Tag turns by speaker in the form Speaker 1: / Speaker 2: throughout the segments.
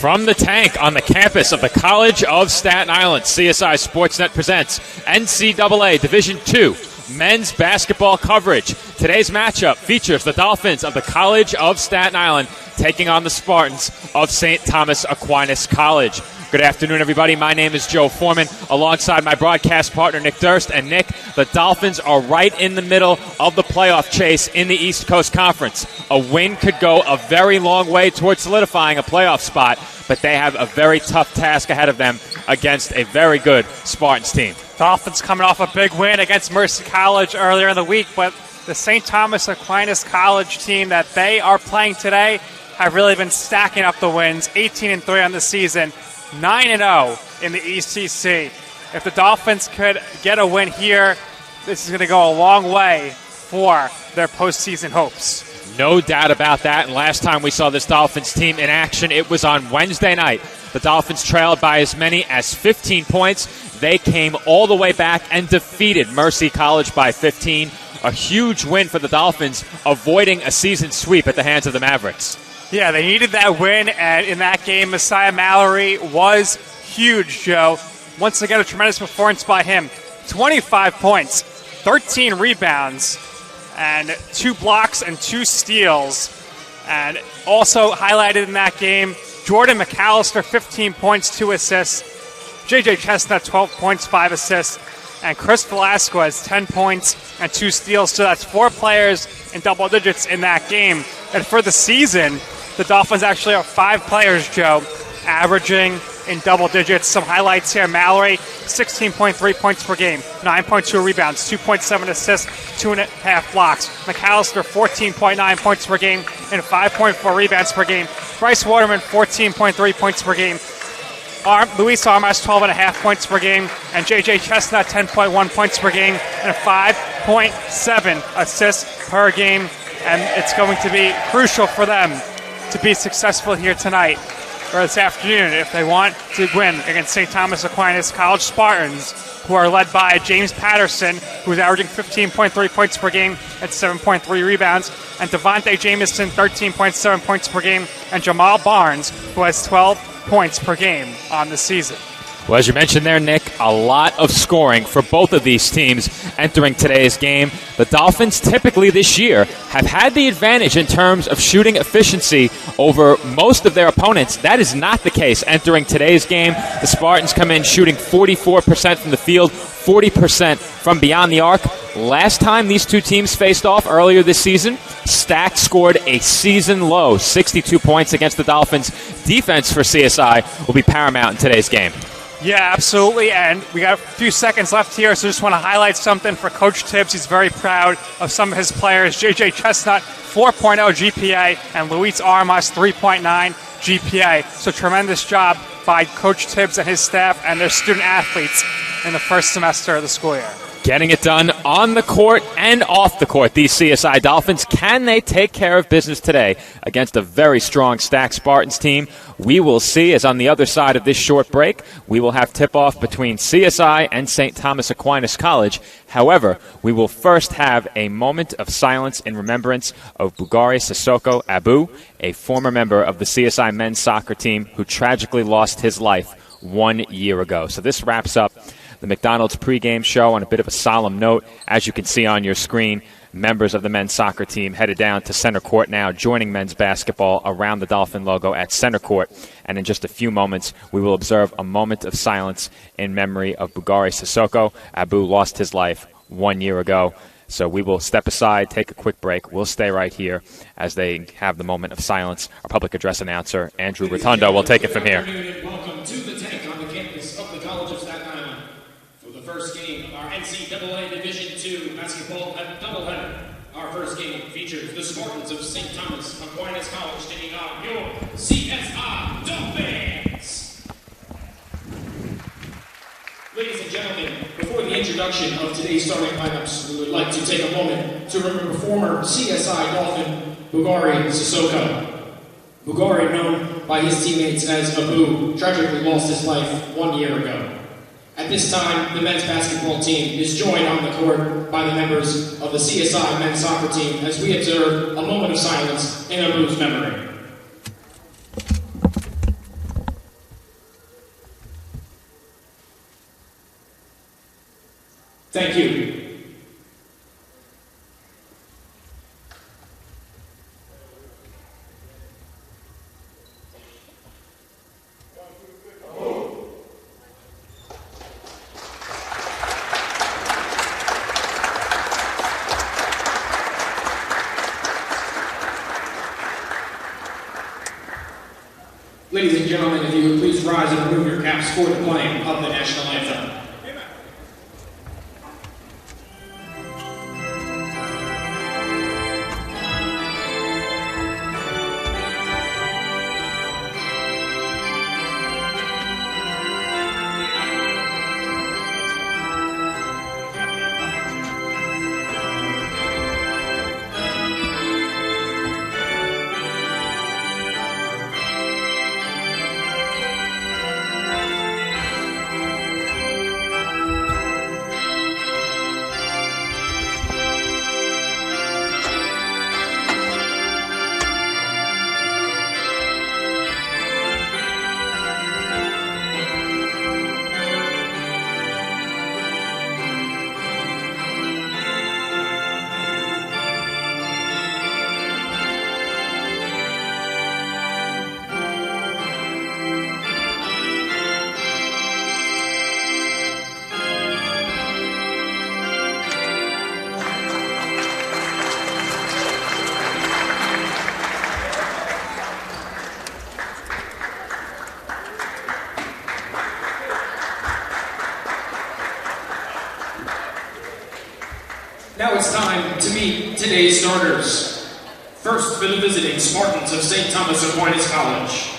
Speaker 1: From the tank on the campus of the College of Staten Island, CSI Sportsnet presents NCAA Division II men's basketball coverage. Today's matchup features the Dolphins of the College of Staten Island taking on the Spartans of St. Thomas Aquinas College. Good afternoon, everybody. My name is Joe Foreman, alongside my broadcast partner, Nick Durst. And Nick, the Dolphins are right in the middle of the playoff chase in the East Coast Conference. A win could go a very long way towards solidifying a playoff spot, but they have a very tough task ahead of them against a very good Spartans team.
Speaker 2: Dolphins coming off a big win against Mercy College earlier in the week, but the St. Thomas Aquinas College team that they are playing today have really been stacking up the wins, 18-3 on the season, 9-0 in the ECC. If the Dolphins could get a win here, this is going to go a long way for their postseason hopes.
Speaker 1: No doubt about that. And last time we saw this Dolphins team in action, it was on Wednesday night. The Dolphins trailed by as many as 15 points. They came all the way back and defeated Mercy College by 15. A huge win for the Dolphins, avoiding a season sweep at the hands of the Mavericks.
Speaker 2: Yeah, they needed that win, and in that game, Messiah Mallory was huge, Joe. Once again, a tremendous performance by him. 25 points, 13 rebounds, and 2 blocks and 2 steals. And also highlighted in that game, Jordan McAllister, 15 points, 2 assists. J.J. Chestnut, 12 points, 5 assists. And Chris Velasquez, 10 points and 2 steals. So that's 4 players in double digits in that game. And for the season, the Dolphins actually are 5 players, Joe, averaging in double digits. Some highlights here. Mallory, 16.3 points per game, 9.2 rebounds, 2.7 assists, 2.5 blocks. McAllister, 14.9 points per game and 5.4 rebounds per game. Bryce Waterman, 14.3 points per game. Luis Armas, 12.5 points per game. And J.J. Chestnut, 10.1 points per game and 5.7 assists per game. And it's going to be crucial for them to be successful here tonight or this afternoon if they want to win against St. Thomas Aquinas College Spartans, who are led by James Patterson, who's averaging 15.3 points per game and 7.3 rebounds, and Devontae Jamison, 13.7 points per game, and Jamal Barnes, who has 12 points per game on the season.
Speaker 1: Well, as you mentioned there, Nick, a lot of scoring for both of these teams entering today's game. The Dolphins typically this year have had the advantage in terms of shooting efficiency over most of their opponents. That is not the case entering today's game. The Spartans come in shooting 44% from the field, 40% from beyond the arc. Last time these two teams faced off earlier this season, Stack scored a season-low 62 points against the Dolphins. Defense for CSI will be paramount in today's game.
Speaker 2: Yeah, absolutely, and we got a few seconds left here, so just want to highlight something for Coach Tibbs. He's very proud of some of his players. J.J. Chestnut, 4.0 GPA, and Luis Armas, 3.9 GPA. So tremendous job by Coach Tibbs and his staff and their student athletes in the first semester of the school year.
Speaker 1: Getting it done on the court and off the court, these CSI Dolphins. Can they take care of business today against a very strong Stack Spartans team? We will see, as on the other side of this short break, we will have tip-off between CSI and St. Thomas Aquinas College. However, we will first have a moment of silence in remembrance of Bugari Sissoko Abu, a former member of the CSI men's soccer team who tragically lost his life 1 year ago. So this wraps up the McDonald's pregame show on a bit of a solemn note. As you can see on your screen, members of the men's soccer team headed down to center court now, joining men's basketball around the Dolphin logo at center court. And in just a few moments, we will observe a moment of silence in memory of Bugari Sissoko. Abu lost his life 1 year ago. So we will step aside, take a quick break. We'll stay right here as they have the moment of silence. Our public address announcer, Andrew Rotundo, will take it from here.
Speaker 3: Welcome to the tank on the campus of the College of Staten Island for the first game of our NCAA Division II basketball doubleheader. Our first game features the Spartans of St. Thomas Aquinas College taking on your CSI Dolphins. Ladies and gentlemen, before the introduction of today's starting lineups, we would like to take a moment to remember former CSI Dolphin Bugari Sissoko. Bugari, known by his teammates as Abu, tragically lost his life 1 year ago. At this time, the men's basketball team is joined on the court by the members of the CSI men's soccer team as we observe a moment of silence in Abu's memory. Thank you. Ladies and gentlemen, if you would please rise and remove your caps for the playing of the national anthem. Now it's time to meet today's starters. First for the visiting Spartans of St. Thomas Aquinas College.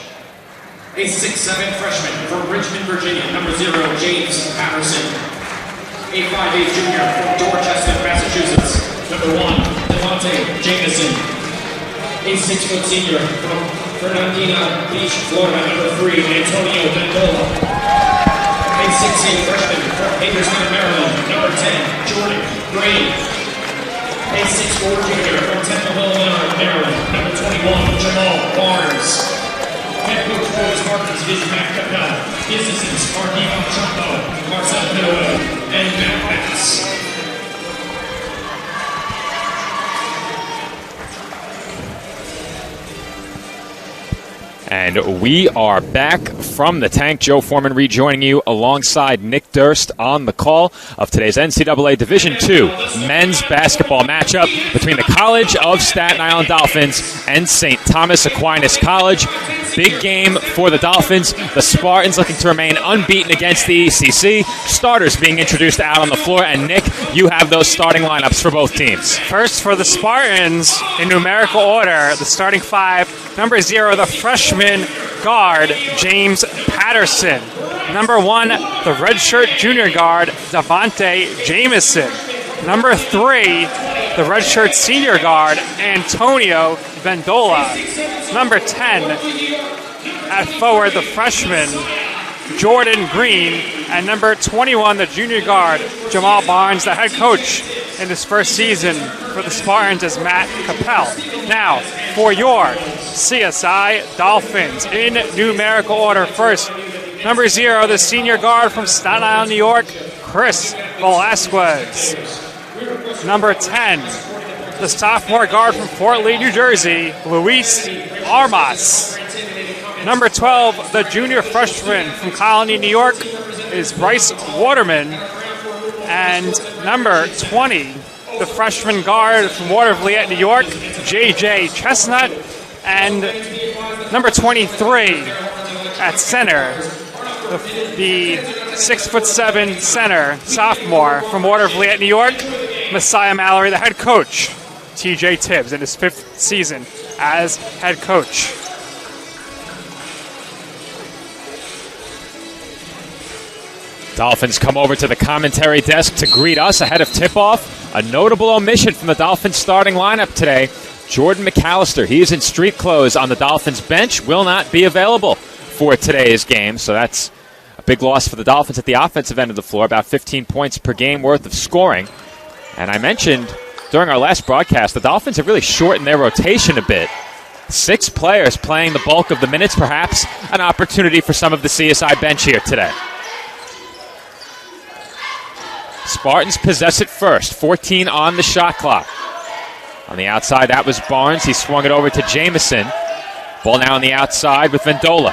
Speaker 3: A 6'7" freshman from Richmond, Virginia, number 0, James Patterson. A 5'8" junior from Dorchester, Massachusetts, number 1, Devontae Jameson. A 6' senior from Fernandina Beach, Florida, number 3, Antonio Vendola. A 6'8" freshman from Hagerstown, Maryland, number 10, Jordan Green. A 6'4" junior from Temple Hill, Maryland, number 21, Jamal Barnes. Head coach for the Spartans is Matt Capel. The assistants are Ivan Champo, Marcel Miller, and Matt Bass.
Speaker 1: And we are back from the tank. Joe Foreman rejoining you alongside Nick Durst on the call of today's NCAA Division II men's basketball matchup between the College of Staten Island Dolphins and St. Thomas Aquinas College. Big game for the Dolphins. The Spartans looking to remain unbeaten against the ECC. Starters being introduced out on the floor. And Nick, you have those starting lineups for both teams.
Speaker 2: First for the Spartans, in numerical order, the starting five. Number 0, the freshman guard, James Patterson. Number 1, the redshirt junior guard, Devontae Jameson. Number 3, the redshirt senior guard, Antonio Vendola. Number 10, at forward, the freshman, Jordan Green. And number 21, the junior guard, Jamal Barnes. The head coach in his first season for the Spartans is Matt Capel. Now, for your CSI Dolphins, in numerical order. First, number 0, the senior guard from Staten Island, New York, Chris Velasquez. Number 10, the sophomore guard from Fort Lee, New Jersey, Luis Armas. Number 12, the junior freshman from Colony, New York, is Bryce Waterman. And number 20, the freshman guard from Watervliet, New York, J.J. Chestnut. And number 23 at center, the 6'7" center, sophomore from Watervliet, New York, Messiah Mallory, the head coach, T.J. Tibbs, in his 5th season as head coach.
Speaker 1: Dolphins come over to the commentary desk to greet us ahead of tip-off. A notable omission from the Dolphins starting lineup today. Jordan McAllister, he is in street clothes on the Dolphins bench, will not be available for today's game. So that's a big loss for the Dolphins at the offensive end of the floor, about 15 points per game worth of scoring. And I mentioned during our last broadcast, the Dolphins have really shortened their rotation a bit. 6 players playing the bulk of the minutes, perhaps an opportunity for some of the CSI bench here today. Spartans possess it first. 14 on the shot clock. On the outside, that was Barnes. He swung it over to Jamison. Ball now on the outside with Vendola.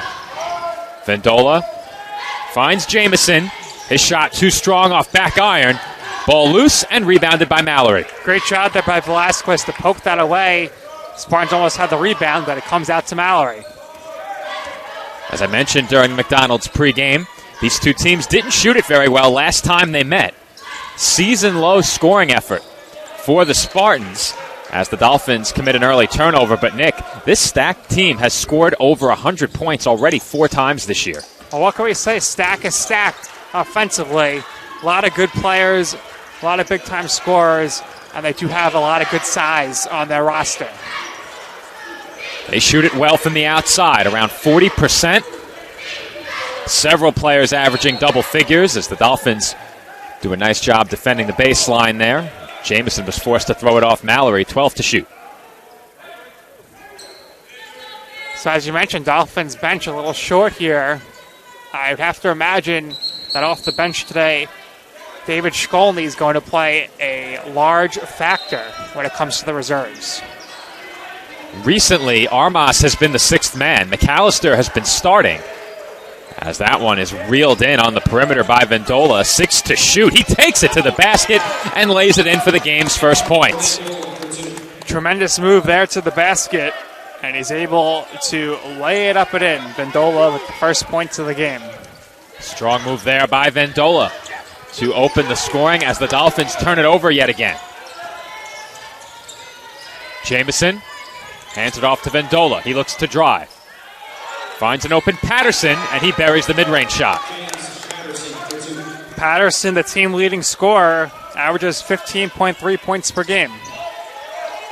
Speaker 1: Vendola finds Jamison. His shot too strong off back iron. Ball loose and rebounded by Mallory.
Speaker 2: Great job there by Velasquez to poke that away. Spartans almost had the rebound, but it comes out to Mallory.
Speaker 1: As I mentioned during McDonald's pregame, these two teams didn't shoot it very well last time they met. Season-low scoring effort for the Spartans as the Dolphins commit an early turnover. But, Nick, this stacked team has scored over 100 points already 4 times this year.
Speaker 2: Well, what can we say? Stack is stacked offensively. A lot of good players, a lot of big-time scorers, and they do have a lot of good size on their roster.
Speaker 1: They shoot it well from the outside, around 40%. Several players averaging double figures as the Dolphins do a nice job defending the baseline there. Jamison was forced to throw it off Mallory, 12 to shoot.
Speaker 2: So as you mentioned, Dolphins bench a little short here. I would have to imagine that off the bench today, David Shkolny is going to play a large factor when it comes to the reserves.
Speaker 1: Recently, Armas has been the 6th man. McAllister has been starting. As that one is reeled in on the perimeter by Vendola. 6 to shoot. He takes it to the basket and lays it in for the game's first points.
Speaker 2: Tremendous move there to the basket, and he's able to lay it up and in. Vendola with the first points of the game.
Speaker 1: Strong move there by Vendola to open the scoring as the Dolphins turn it over yet again. Jamison hands it off to Vendola. He looks to drive. Finds an open Patterson, and he buries the mid-range shot.
Speaker 2: Patterson, the team leading scorer, averages 15.3 points per game.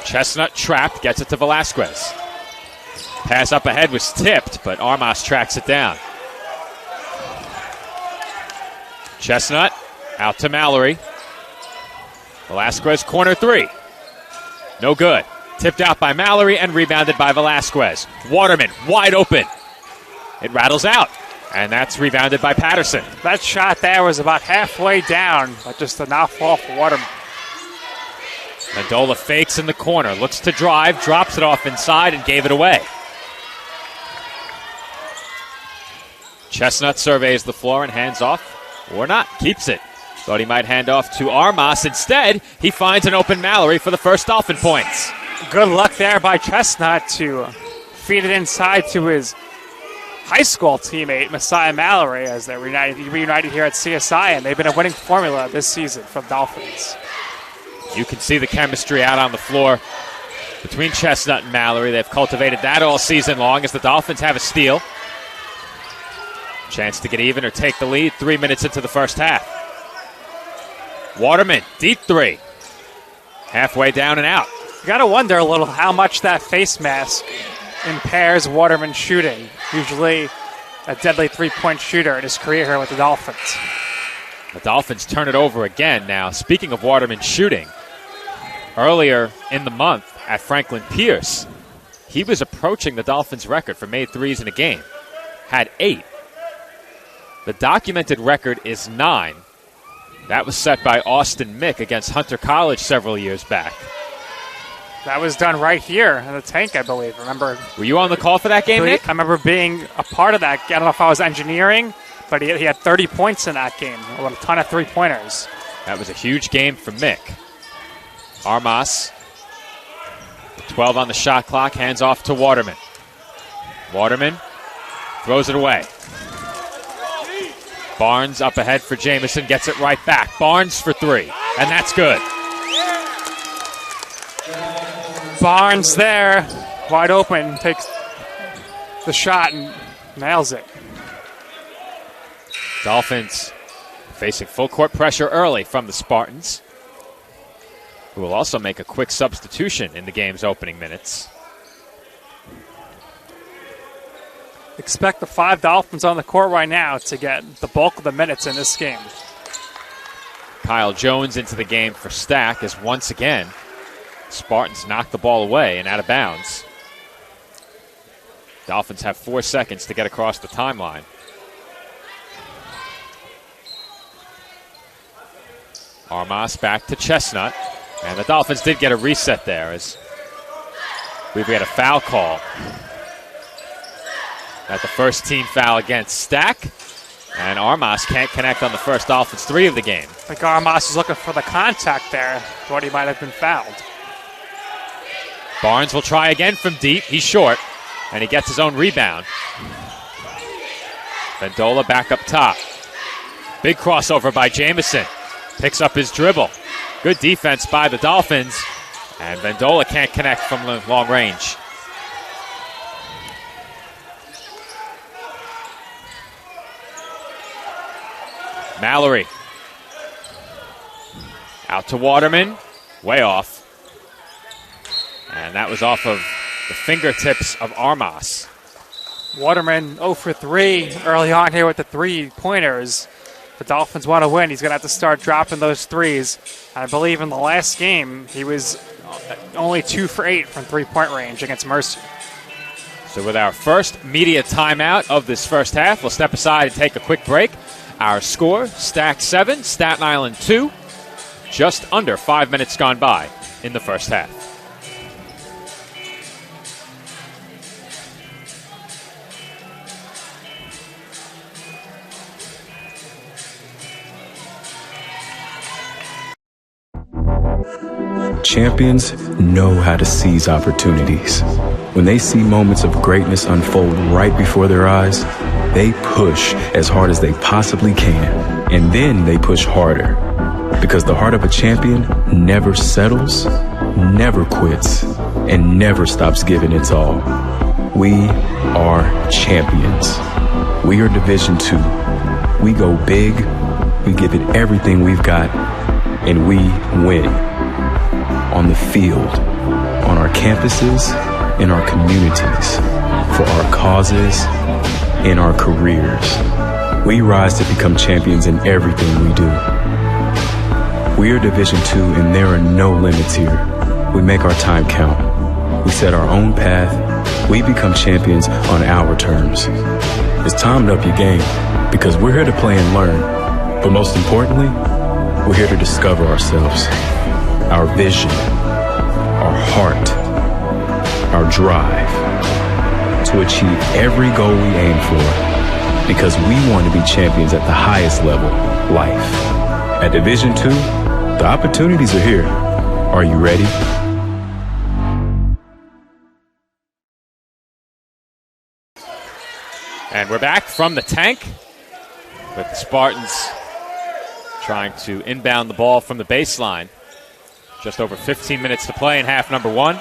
Speaker 1: Chestnut trapped, gets it to Velasquez. Pass up ahead was tipped, but Armas tracks it down. Chestnut out to Mallory. Velasquez, corner 3. No good. Tipped out by Mallory and rebounded by Velasquez. Waterman, wide open. It rattles out, and that's rebounded by Patterson.
Speaker 2: That shot there was about halfway down, but just enough off Waterman.
Speaker 1: Vendola fakes in the corner, looks to drive, drops it off inside, and gave it away. Chestnut surveys the floor and hands off, or not, keeps it. Thought he might hand off to Armas. Instead, he finds an open Mallory for the first Dolphin points.
Speaker 2: Good luck there by Chestnut to feed it inside to his high school teammate, Messiah Mallory, as they're reunited here at CSI, and they've been a winning formula this season for the Dolphins.
Speaker 1: You can see the chemistry out on the floor between Chestnut and Mallory. They've cultivated that all season long as the Dolphins have a steal. Chance to get even or take the lead 3 minutes into the first half. Waterman, deep 3. Halfway down and out.
Speaker 2: You got to wonder a little how much that face mask impairs Waterman's shooting. Usually a deadly three-point shooter in his career here with the Dolphins.
Speaker 1: The Dolphins turn it over again now. Speaking of Waterman shooting, earlier in the month at Franklin Pierce, he was approaching the Dolphins' record for made threes in a game. Had 8. The documented record is 9. That was set by Austin Mick against Hunter College several years back.
Speaker 2: That was done right here in the tank, I believe.
Speaker 1: Were you on the call for that game, Nick?
Speaker 2: I remember being a part of that. I don't know if I was engineering, but he had 30 points in that game. A ton of three-pointers.
Speaker 1: That was a huge game for Mick. Armas, 12 on the shot clock, hands off to Waterman. Waterman throws it away. Barnes up ahead for Jamison, gets it right back. Barnes for 3, and that's good.
Speaker 2: Barnes there, wide open, takes the shot and nails it.
Speaker 1: Dolphins facing full court pressure early from the Spartans, who will also make a quick substitution in the game's opening minutes.
Speaker 2: Expect the 5 Dolphins on the court right now to get the bulk of the minutes in this game.
Speaker 1: Kyle Jones into the game for Stack as once again Spartans knock the ball away and out of bounds. Dolphins have 4 seconds to get across the timeline. Armas back to Chestnut. And the Dolphins did get a reset there as we've got a foul call. At the first team foul against Stack. And Armas can't connect on the first Dolphins 3 of the game.
Speaker 2: I think Armas is looking for the contact there. Thought he might have been fouled.
Speaker 1: Barnes will try again from deep. He's short. And he gets his own rebound. Vendola back up top. Big crossover by Jamison. Picks up his dribble. Good defense by the Dolphins. And Vendola can't connect from long range. Mallory. Out to Waterman. Way off. And that was off of the fingertips of Armas.
Speaker 2: Waterman 0 for 3 early on here with the 3-pointers. The Dolphins want to win. He's going to have to start dropping those threes. I believe in the last game, he was only 2 for 8 from 3-point range against Mercer.
Speaker 1: So with our first media timeout of this first half, we'll step aside and take a quick break. Our score, Stack 7, Staten Island 2. Just under 5 minutes gone by in the first half.
Speaker 4: Champions know how to seize opportunities. When they see moments of greatness unfold right before their eyes, they push as hard as they possibly can, and then they push harder. Because the heart of a champion never settles, never quits, and never stops giving its all. We are champions. We are Division II. We go big, we give it everything we've got, and we win. On the field, on our campuses, in our communities, for our causes, in our careers. We rise to become champions in everything we do. We are Division II, and there are no limits here. We make our time count. We set our own path. We become champions on our terms. It's time to up your game, because we're here to play and learn. But most importantly, we're here to discover ourselves. Our vision, our heart, our drive to achieve every goal we aim for, because we want to be champions at the highest level, life. At Division II, the opportunities are here. Are you ready?
Speaker 1: And we're back from the tank with the Spartans trying to inbound the ball from the baseline. Just over 15 minutes to play in half number 1.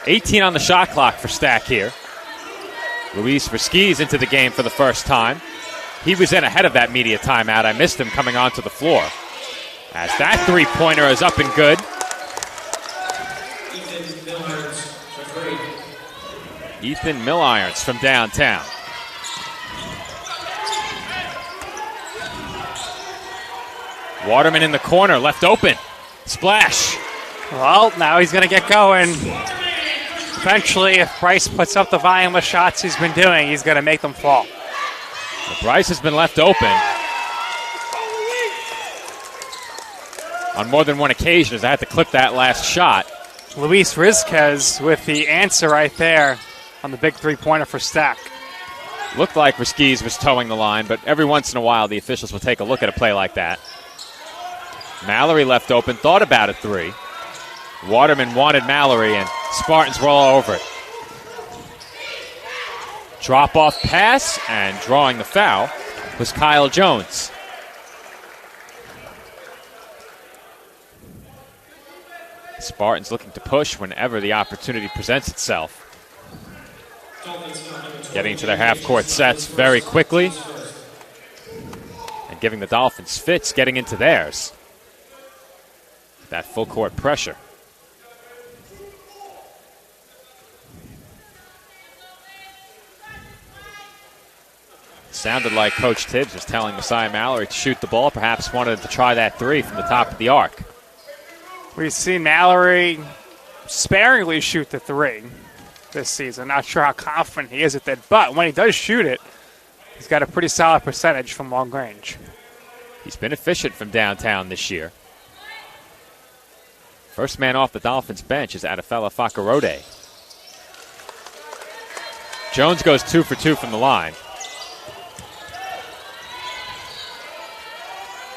Speaker 1: 18 on the shot clock for Stack here. Luis Verskis into the game for the first time. He was in ahead of that media timeout. I missed him coming onto the floor. As that three-pointer is up and good. Ethan Millirons from downtown. Waterman in the corner, left open. Splash.
Speaker 2: Well, now he's going to get going. Eventually, if Bryce puts up the volume of shots he's been doing, he's going to make them fall.
Speaker 1: Well, Bryce has been left open on more than one occasion as I had to clip that last shot.
Speaker 2: Luis Rizquez with the answer right there on the big three-pointer for Stack.
Speaker 1: Looked like Verskis was towing the line, but every once in a while the officials will take a look at a play like that. Mallory left open, thought about a three. Waterman wanted Mallory, and Spartans roll all over it. Drop-off pass, and drawing the foul was Kyle Jones. Spartans looking to push whenever the opportunity presents itself. Getting to their half-court sets very quickly and giving the Dolphins fits getting into theirs. That full-court pressure. Sounded like Coach Tibbs was telling Messiah Mallory to shoot the ball, perhaps wanted to try that three from the top of the arc.
Speaker 2: We've seen Mallory sparingly shoot the three this season. Not sure how confident he is at that, but when he does shoot it, he's got a pretty solid percentage from long range.
Speaker 1: He's been efficient from downtown this year. First man off the Dolphins bench is Adefela Fakarode. Jones goes 2 for 2 from the line.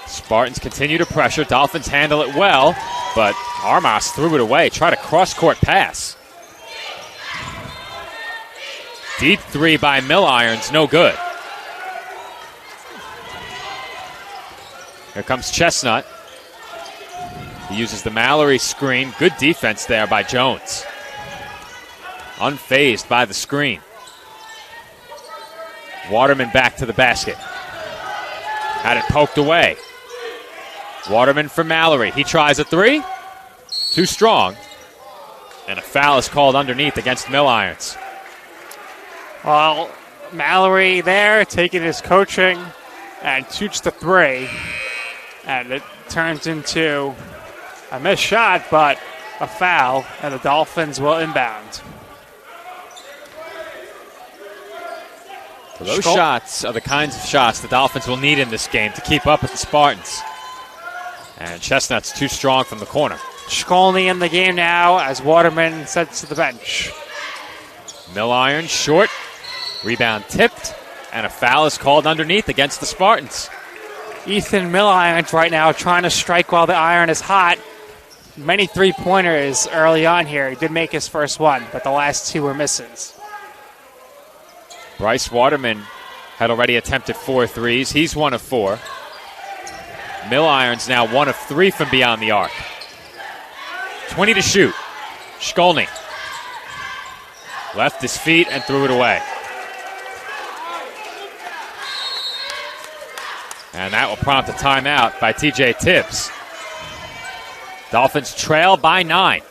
Speaker 1: Spartans continue to pressure. Dolphins handle it well, but Armas threw it away. Tried a cross-court pass. Deep three by Milirons, no good. Here comes Chestnut. He uses the Mallory screen. Good defense there by Jones. Unfazed by the screen. Waterman back to the basket. Had it poked away. Waterman for Mallory. He tries a three. Too strong. And a foul is called underneath against Milirons.
Speaker 2: Well, Mallory there taking his coaching and shoots the three. And it turns into a missed shot, but a foul, and the Dolphins will inbound.
Speaker 1: Those shots are the kinds of shots the Dolphins will need in this game to keep up with the Spartans. And Chestnut's too strong from the corner.
Speaker 2: Shkolny in the game now as Waterman sets to the bench.
Speaker 1: Milirons short. Rebound tipped. And a foul is called underneath against the Spartans.
Speaker 2: Ethan Milirons right now trying to strike while the iron is hot. Many three-pointers early on here. He did make his first one, but the last two were misses.
Speaker 1: Bryce Waterman had already attempted 4 threes. He's 1 of 4. Milirons now 1 of 3 from beyond the arc. 20 to shoot. Shkolny left his feet and threw it away. And that will prompt a timeout by TJ Tibbs. Dolphins trail by 9.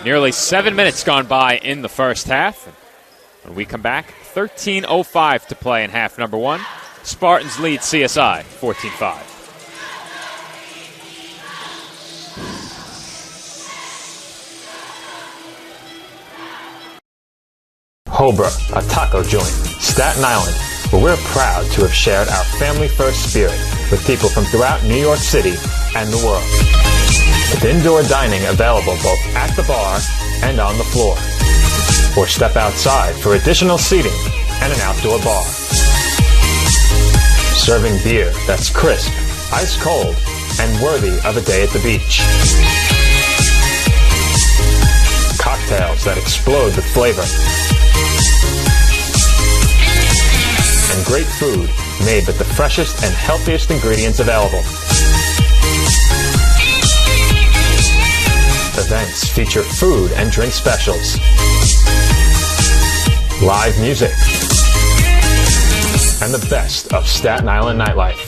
Speaker 1: Nearly 7 minutes gone by in the first half. When we come back, 13:05 to play in half number 1. Spartans lead CSI 14-5.
Speaker 5: Hobra, a taco joint, Staten Island, where we're proud to have shared our family-first spirit with people from throughout New York City and the world. With indoor dining available both at the bar and on the floor. Or step outside for additional seating and an outdoor bar. Serving beer that's crisp, ice cold, and worthy of a day at the beach. Cocktails that explode with flavor. And great food made with the freshest and healthiest ingredients available. Events feature food and drink specials. Live music. And the best of Staten Island nightlife.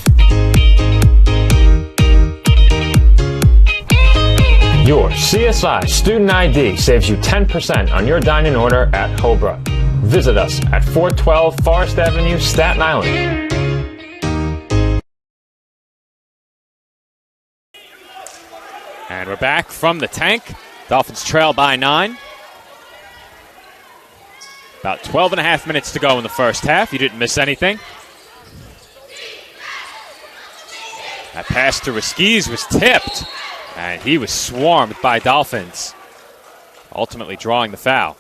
Speaker 5: Your CSI Student ID saves you 10% on your dining order at Hobra. Visit us at 412 Forest Avenue, Staten Island.
Speaker 1: And we're back from the tank. Dolphins trail by 9. About 12 and a half minutes to go in the first half. You didn't miss anything. That pass to Riskies was tipped, and he was swarmed by Dolphins, ultimately drawing the foul.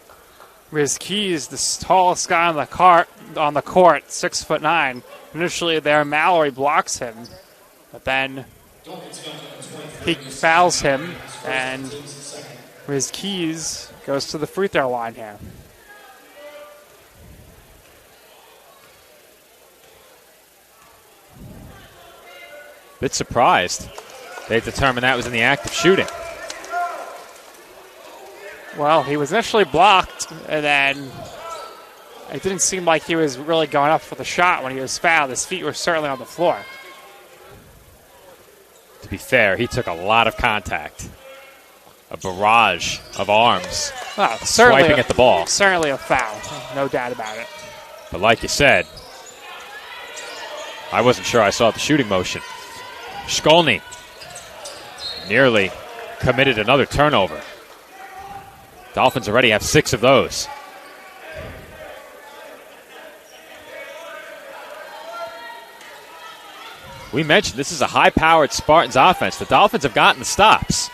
Speaker 2: Riskies, the tallest guy on the court, 6'9". Initially there, Mallory blocks him, but then he fouls him, and Riskies goes to the free throw line here.
Speaker 1: Bit surprised. They determined that was in the act of shooting.
Speaker 2: Well, he was initially blocked, and then it didn't seem like he was really going up for the shot when he was fouled. His feet were certainly on the floor.
Speaker 1: To be fair, he took a lot of contact. A barrage of arms swiping at the ball.
Speaker 2: Certainly a foul, no doubt about it.
Speaker 1: But like you said, I wasn't sure I saw the shooting motion. Shkolny nearly committed another turnover. Dolphins already have 6 of those. We mentioned this is a high-powered Spartans offense. The Dolphins have gotten the stops,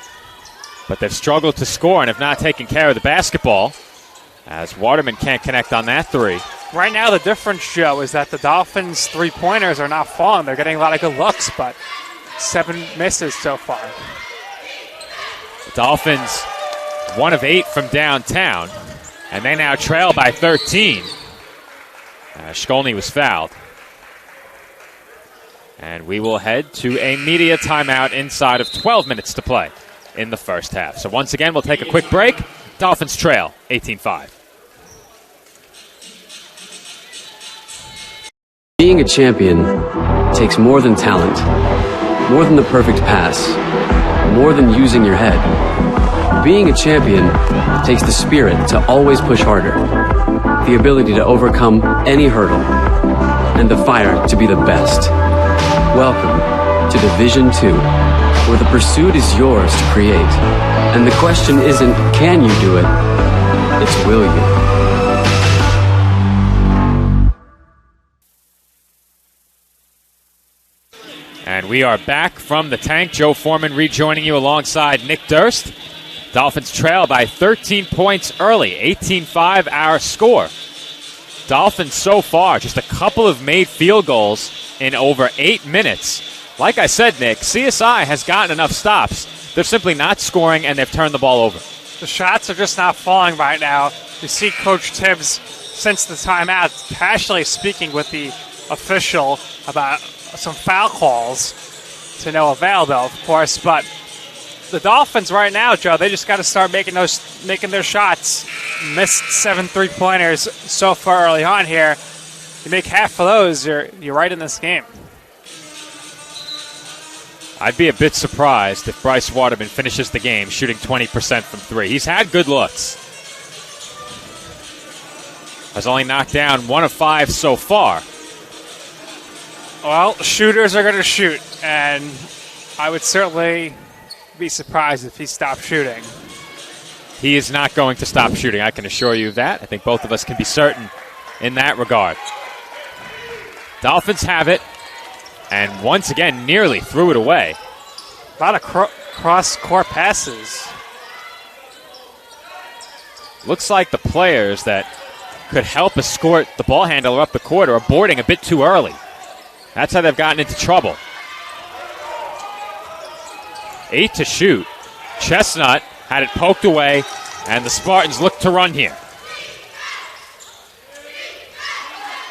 Speaker 1: but but they've struggled to score and have not taken care of the basketball, as Waterman can't connect on that three.
Speaker 2: Right now, the difference, Joe, is that the Dolphins' three-pointers are not falling. They're getting a lot of good looks, but 7 misses so far.
Speaker 1: The Dolphins, 1 of 8 from downtown, and they now trail by 13. Shkolny was fouled. And we will head to a media timeout inside of 12 minutes to play in the first half. So once again, we'll take a quick break. Dolphins trail 18-5.
Speaker 6: Being a champion takes more than talent, more than the perfect pass, more than using your head. Being a champion takes the spirit to always push harder, the ability to overcome any hurdle, and the fire to be the best. Welcome to Division 2, where the pursuit is yours to create. And the question isn't, can you do it? It's, will you?
Speaker 1: And we are back from the tank. Joe Foreman rejoining you alongside Nick Durst. Dolphins trail by 13 points early, 18-5 our score. Dolphins so far, just a couple of made field goals in over 8 minutes. Like I said, Nick, CSI has gotten enough stops. They're simply not scoring, and they've turned the ball over.
Speaker 2: The shots are just not falling right now. You see Coach Tibbs, since the timeout, passionately speaking with the official about some foul calls to no avail, though, of course. But the Dolphins right now, Joe, they just got to start making their shots. Missed 7 3-pointers so far early on here. You make half of those, you're right in this game.
Speaker 1: I'd be a bit surprised if Bryce Waterman finishes the game shooting 20% from 3. He's had good looks. Has only knocked down 1 of 5 so far.
Speaker 2: Well, shooters are going to shoot, and I would certainly be surprised if he stopped shooting.
Speaker 1: He is not going to stop shooting, I can assure you of that. I think both of us can be certain in that regard. Dolphins have it, and once again nearly threw it away.
Speaker 2: A lot of cross-court passes.
Speaker 1: Looks like the players that could help escort the ball handler up the court are boarding a bit too early. That's how they've gotten into trouble. 8 to shoot. Chestnut had it poked away, and the Spartans look to run here.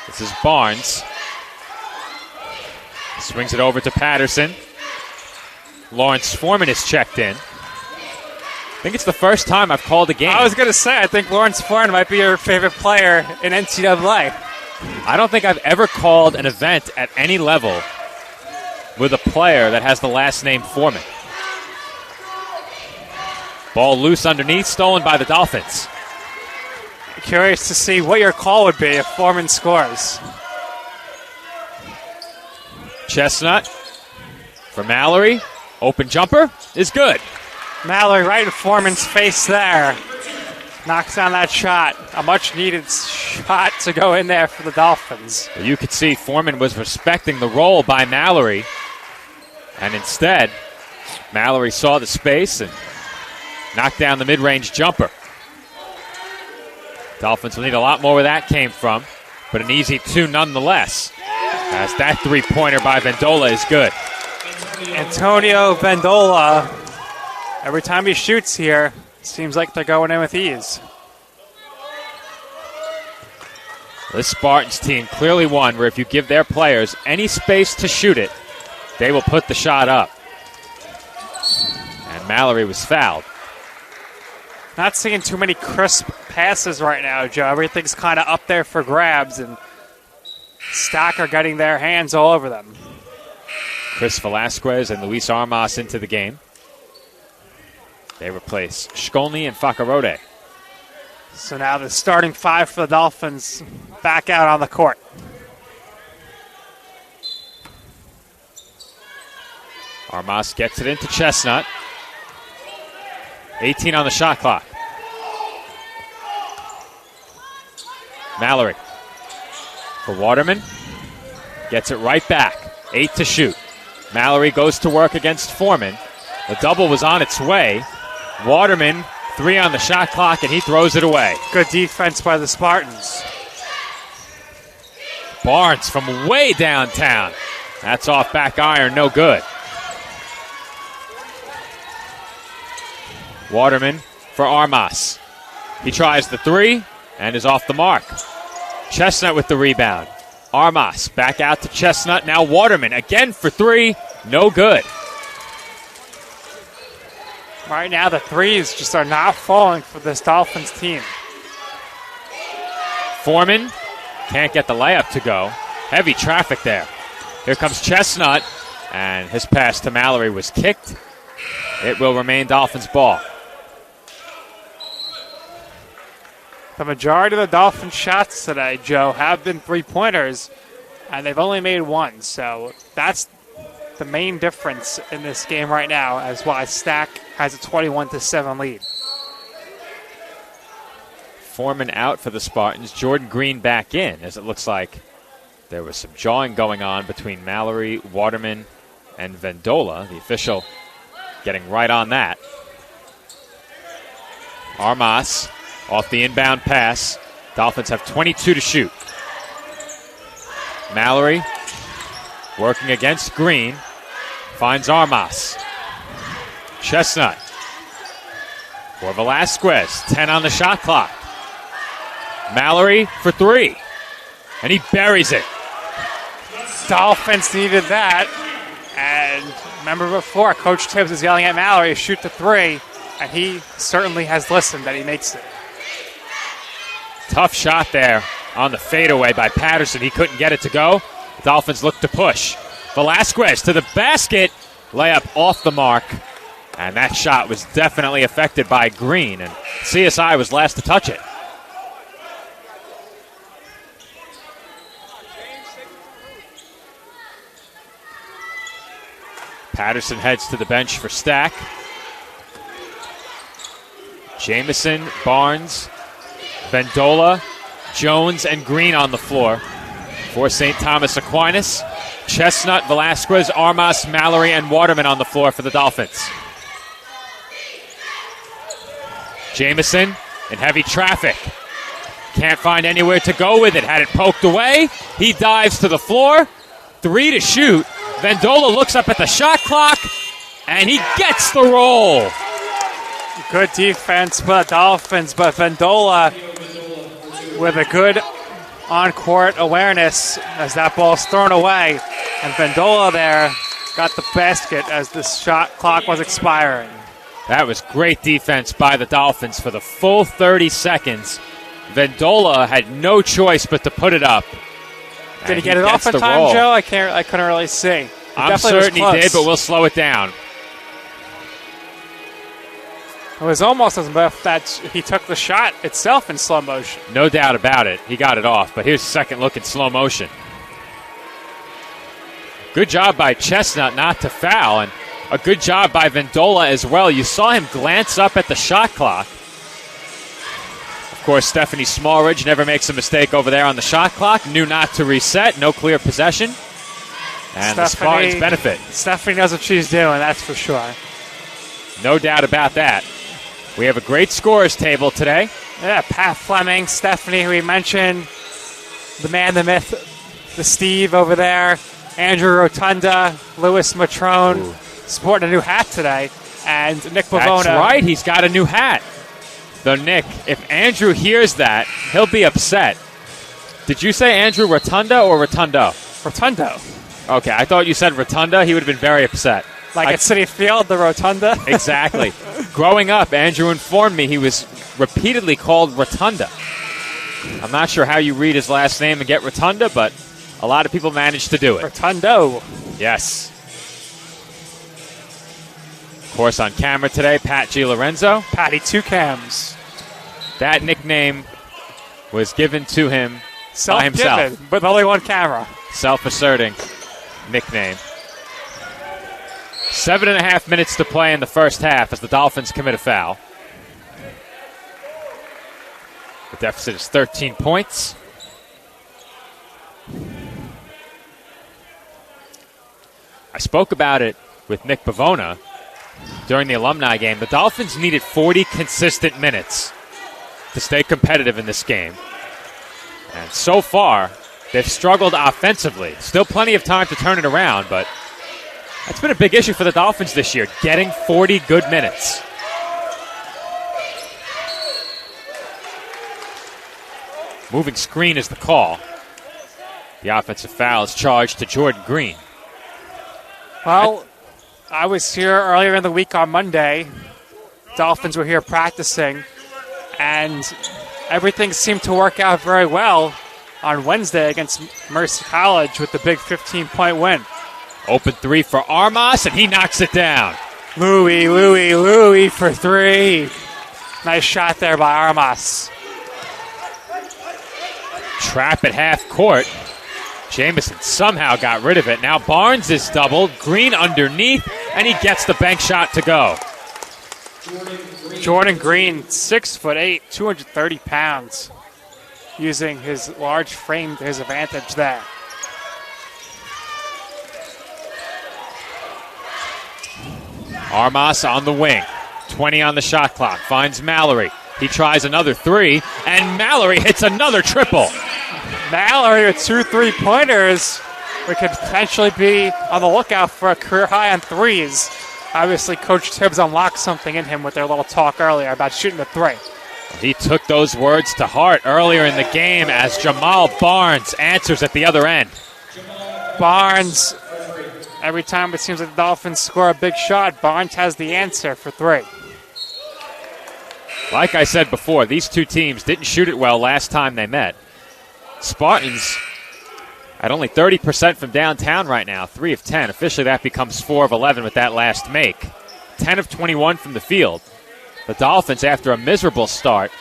Speaker 1: This is Barnes. Swings it over to Patterson. Lawrence Foreman is checked in. I think it's the first time I've called a game.
Speaker 2: I was going to say, I think Lawrence Foreman might be your favorite player in NCAA.
Speaker 1: I don't think I've ever called an event at any level with a player that has the last name Foreman. Ball loose underneath, stolen by the Dolphins.
Speaker 2: Curious to see what your call would be if Foreman scores.
Speaker 1: Chestnut for Mallory. Open jumper is good.
Speaker 2: Mallory right in Foreman's face there. Knocks down that shot. A much-needed shot to go in there for the Dolphins.
Speaker 1: You could see Foreman was respecting the roll by Mallory. And instead, Mallory saw the space and knocked down the mid-range jumper. Dolphins will need a lot more where that came from, but an easy 2 nonetheless. As that three-pointer by Vendola is good.
Speaker 2: Antonio Vendola, every time he shoots here, seems like they're going in with ease.
Speaker 1: This Spartans team clearly one where if you give their players any space to shoot it, they will put the shot up. And Mallory was fouled.
Speaker 2: Not seeing too many crisp passes right now, Joe. Everything's kind of up there for grabs, and Stack are getting their hands all over them.
Speaker 1: Chris Velasquez and Luis Armas into the game. They replace Shkolny and Fakarode.
Speaker 2: So now the starting 5 for the Dolphins back out on the court.
Speaker 1: Armas gets it into Chestnut. 18 on the shot clock. Mallory for Waterman. Gets it right back. 8 to shoot. Mallory goes to work against Foreman. The double was on its way. Waterman, 3 on the shot clock, and he throws it away.
Speaker 2: Good defense by the Spartans.
Speaker 1: Barnes from way downtown. That's off back iron, no good. Waterman for Armas. He tries the 3 and is off the mark. Chestnut with the rebound. Armas back out to Chestnut. Now Waterman again for 3. No good.
Speaker 2: Right now the threes just are not falling for this Dolphins team.
Speaker 1: Foreman can't get the layup to go. Heavy traffic there. Here comes Chestnut, and his pass to Mallory was kicked. It will remain Dolphins ball.
Speaker 2: The majority of the Dolphins shots today, Joe, have been three-pointers, and they've only made 1. So that's the main difference in this game right now, as why Stack has a 21-7 lead.
Speaker 1: Foreman out for the Spartans. Jordan Green back in, as it looks like there was some jawing going on between Mallory, Waterman, and Vendola. The official getting right on that. Armas off the inbound pass. Dolphins have 22 to shoot. Mallory working against Green. Finds Armas. Chestnut for Velasquez. 10 on the shot clock. Mallory for 3. And he buries it.
Speaker 2: Dolphins needed that. And remember before, Coach Tibbs was yelling at Mallory to shoot the 3. And he certainly has listened that he makes it.
Speaker 1: Tough shot there on the fadeaway by Patterson. He couldn't get it to go. The Dolphins look to push. Velasquez to the basket. Layup off the mark. And that shot was definitely affected by Green. And CSI was last to touch it. Patterson heads to the bench for Stack. Jamison, Barnes, Vendola, Jones, and Green on the floor for St. Thomas Aquinas. Chestnut, Velasquez, Armas, Mallory, and Waterman on the floor for the Dolphins. Jamison in heavy traffic. Can't find anywhere to go with it. Had it poked away. He dives to the floor. 3 to shoot. Vendola looks up at the shot clock, and he gets the roll.
Speaker 2: Good defense by the Dolphins, but Vendola with a good on-court awareness as that ball's thrown away. And Vendola there got the basket as the shot clock was expiring.
Speaker 1: That was great defense by the Dolphins for the full 30 seconds. Vendola had no choice but to put it up.
Speaker 2: Did he get it off in time, roll. Joe? I couldn't really see.
Speaker 1: I'm certain he did, but we'll slow it down.
Speaker 2: It was almost as if that he took the shot itself in slow motion.
Speaker 1: No doubt about it. He got it off, but here's a second look in slow motion. Good job by Chestnut not to foul, and a good job by Vendola as well. You saw him glance up at the shot clock. Of course, Stephanie Smallridge never makes a mistake over there on the shot clock. Knew not to reset. No clear possession. And the Spartans benefit.
Speaker 2: Stephanie knows what she's doing, that's for sure.
Speaker 1: No doubt about that. We have a great scorers table today.
Speaker 2: Yeah, Pat Fleming, Stephanie, who we mentioned, the man, the myth, the Steve over there, Andrew Rotunda, Louis Matrone, sporting a new hat today, and Nick Pavona.
Speaker 1: That's right, he's got a new hat. Though, Nick, if Andrew hears that, he'll be upset. Did you say Andrew Rotunda or Rotundo?
Speaker 2: Rotundo.
Speaker 1: Okay, I thought you said Rotunda. He would have been very upset.
Speaker 2: Like at Citi Field, the Rotunda?
Speaker 1: Exactly. Growing up, Andrew informed me he was repeatedly called Rotunda. I'm not sure how you read his last name and get Rotunda, but a lot of people manage to do it.
Speaker 2: Rotundo.
Speaker 1: Yes. Of course, on camera today, Pat Gilorenzo.
Speaker 2: Patty Two Cams.
Speaker 1: That nickname was given to him by himself.
Speaker 2: Self-given, with only one camera.
Speaker 1: Self-asserting nickname. 7.5 minutes to play in the first half as the Dolphins commit a foul. The deficit is 13 points. I spoke about it with Nick Pavona. during the alumni game, the Dolphins needed 40 consistent minutes to stay competitive in this game. And so far, they've struggled offensively. Still plenty of time to turn it around, but that's been a big issue for the Dolphins this year, getting 40 good minutes. Moving screen is the call. The offensive foul is charged to Jordan Green.
Speaker 2: Well, I was here earlier in the week on Monday. Dolphins were here practicing, and everything seemed to work out very well on Wednesday against Mercy College with the big 15-point win.
Speaker 1: Open three for Armas, and he knocks it down.
Speaker 2: Louis for three. Nice shot there by Armas.
Speaker 1: Trap at half court. Jamison somehow got rid of it. Now Barnes is doubled. Green underneath, and he gets the bank shot to go.
Speaker 2: Jordan Green, 6'8", 230 pounds, using his large frame to his advantage there.
Speaker 1: Armas on the wing. 20 on the shot clock. Finds Mallory. He tries another three, and Mallory hits another triple.
Speaker 2: Mallory with 2 3-pointers. We could potentially be on the lookout for a career high on threes. Obviously, Coach Tibbs unlocked something in him with their little talk earlier about shooting a three.
Speaker 1: He took those words to heart earlier in the game as Jamal Barnes answers at the other end.
Speaker 2: Barnes, every time it seems like the Dolphins score a big shot, Barnes has the answer for three.
Speaker 1: Like I said before, these two teams didn't shoot it well last time they met. Spartans at only 30% from downtown right now, 3 of 10. Officially, that becomes 4 of 11 with that last make. 10 of 21 from the field. The Dolphins, after a miserable start,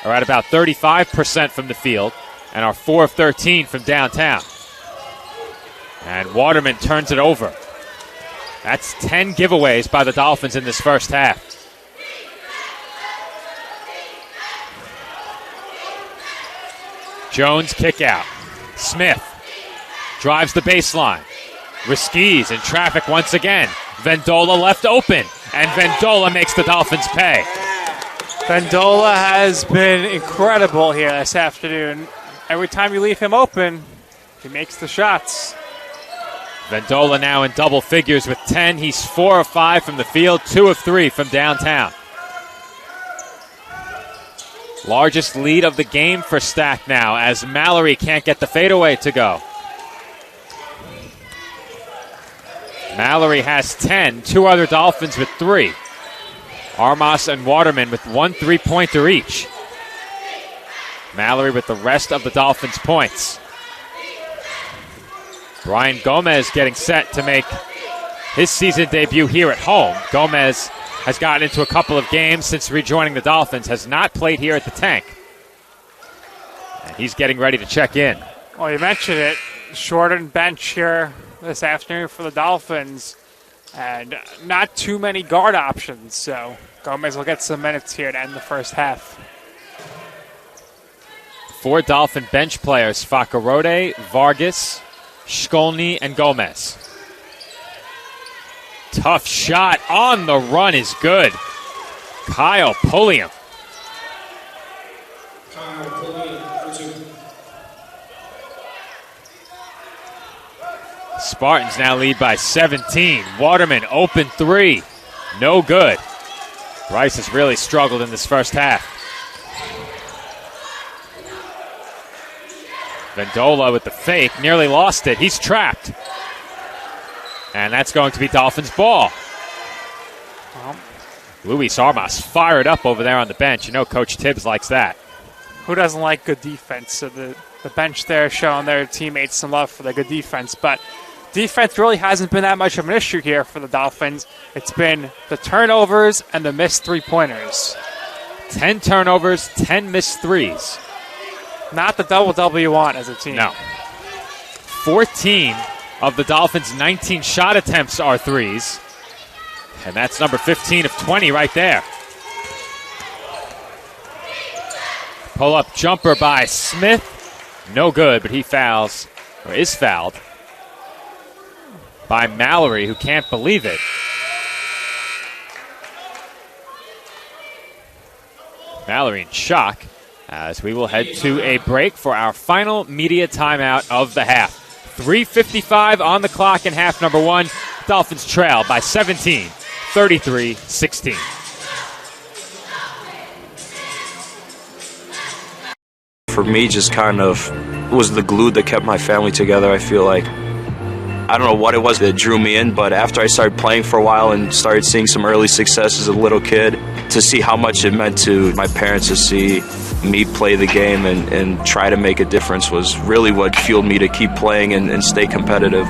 Speaker 1: are at about 35% from the field and are 4 of 13 from downtown. And Waterman turns it over. That's 10 giveaways by the Dolphins in this first half. Jones kick out. Smith drives the baseline. Riskis in traffic once again. Vendola left open, and Vendola makes the Dolphins pay.
Speaker 2: Vendola has been incredible here this afternoon. Every time you leave him open, he makes the shots.
Speaker 1: Vendola now in double figures with 10. He's 4 of 5 from the field, 2 of 3 from downtown. Largest lead of the game for Stack now as Mallory can't get the fadeaway to go. Mallory has 10, 2 other Dolphins with 3. Armas and Waterman with 1 3-pointer each. Mallory with the rest of the Dolphins' points. Brian Gomez getting set to make his season debut here at home. Gomez has gotten into a couple of games since rejoining the Dolphins, has not played here at the Tank. And he's getting ready to check in.
Speaker 2: Well, you mentioned it. Shortened bench here this afternoon for the Dolphins. And not too many guard options, so Gomez will get some minutes here to end the first half.
Speaker 1: 4 Dolphin bench players, Fakarode, Vargas, Shkolny, and Gomez. Tough shot on the run is good. Kyle Pulliam. Spartans now lead by 17. Waterman, open 3. No good. Rice has really struggled in this first half. Vendola with the fake, nearly lost it. He's trapped. And that's going to be Dolphins' ball. Luis Armas fired up over there on the bench. You know Coach Tibbs likes that.
Speaker 2: Who doesn't like good defense? So the bench there showing their teammates some love for the good defense. But defense really hasn't been that much of an issue here for the Dolphins. It's been the turnovers and the missed 3-pointers.
Speaker 1: 10 turnovers, 10 missed threes.
Speaker 2: Not the double-double you want as a team.
Speaker 1: No. 14 of the Dolphins' 19 shot attempts are threes. And that's number 15 of 20 right there. Pull-up jumper by Smith. No good, but he fouls, or is fouled, by Mallory, who can't believe it. Mallory in shock as we will head to a break for our final media timeout of the half. 3:55 on the clock in half number one. Dolphins trail by 17, 33-16.
Speaker 7: For me, just kind of was the glue that kept my family together. I feel like I don't know what it was that drew me in, but after I started playing for a while and started seeing some early success as a little kid, to see how much it meant to my parents to see me play the game and try to make a difference was really what fueled me to keep playing and stay competitive.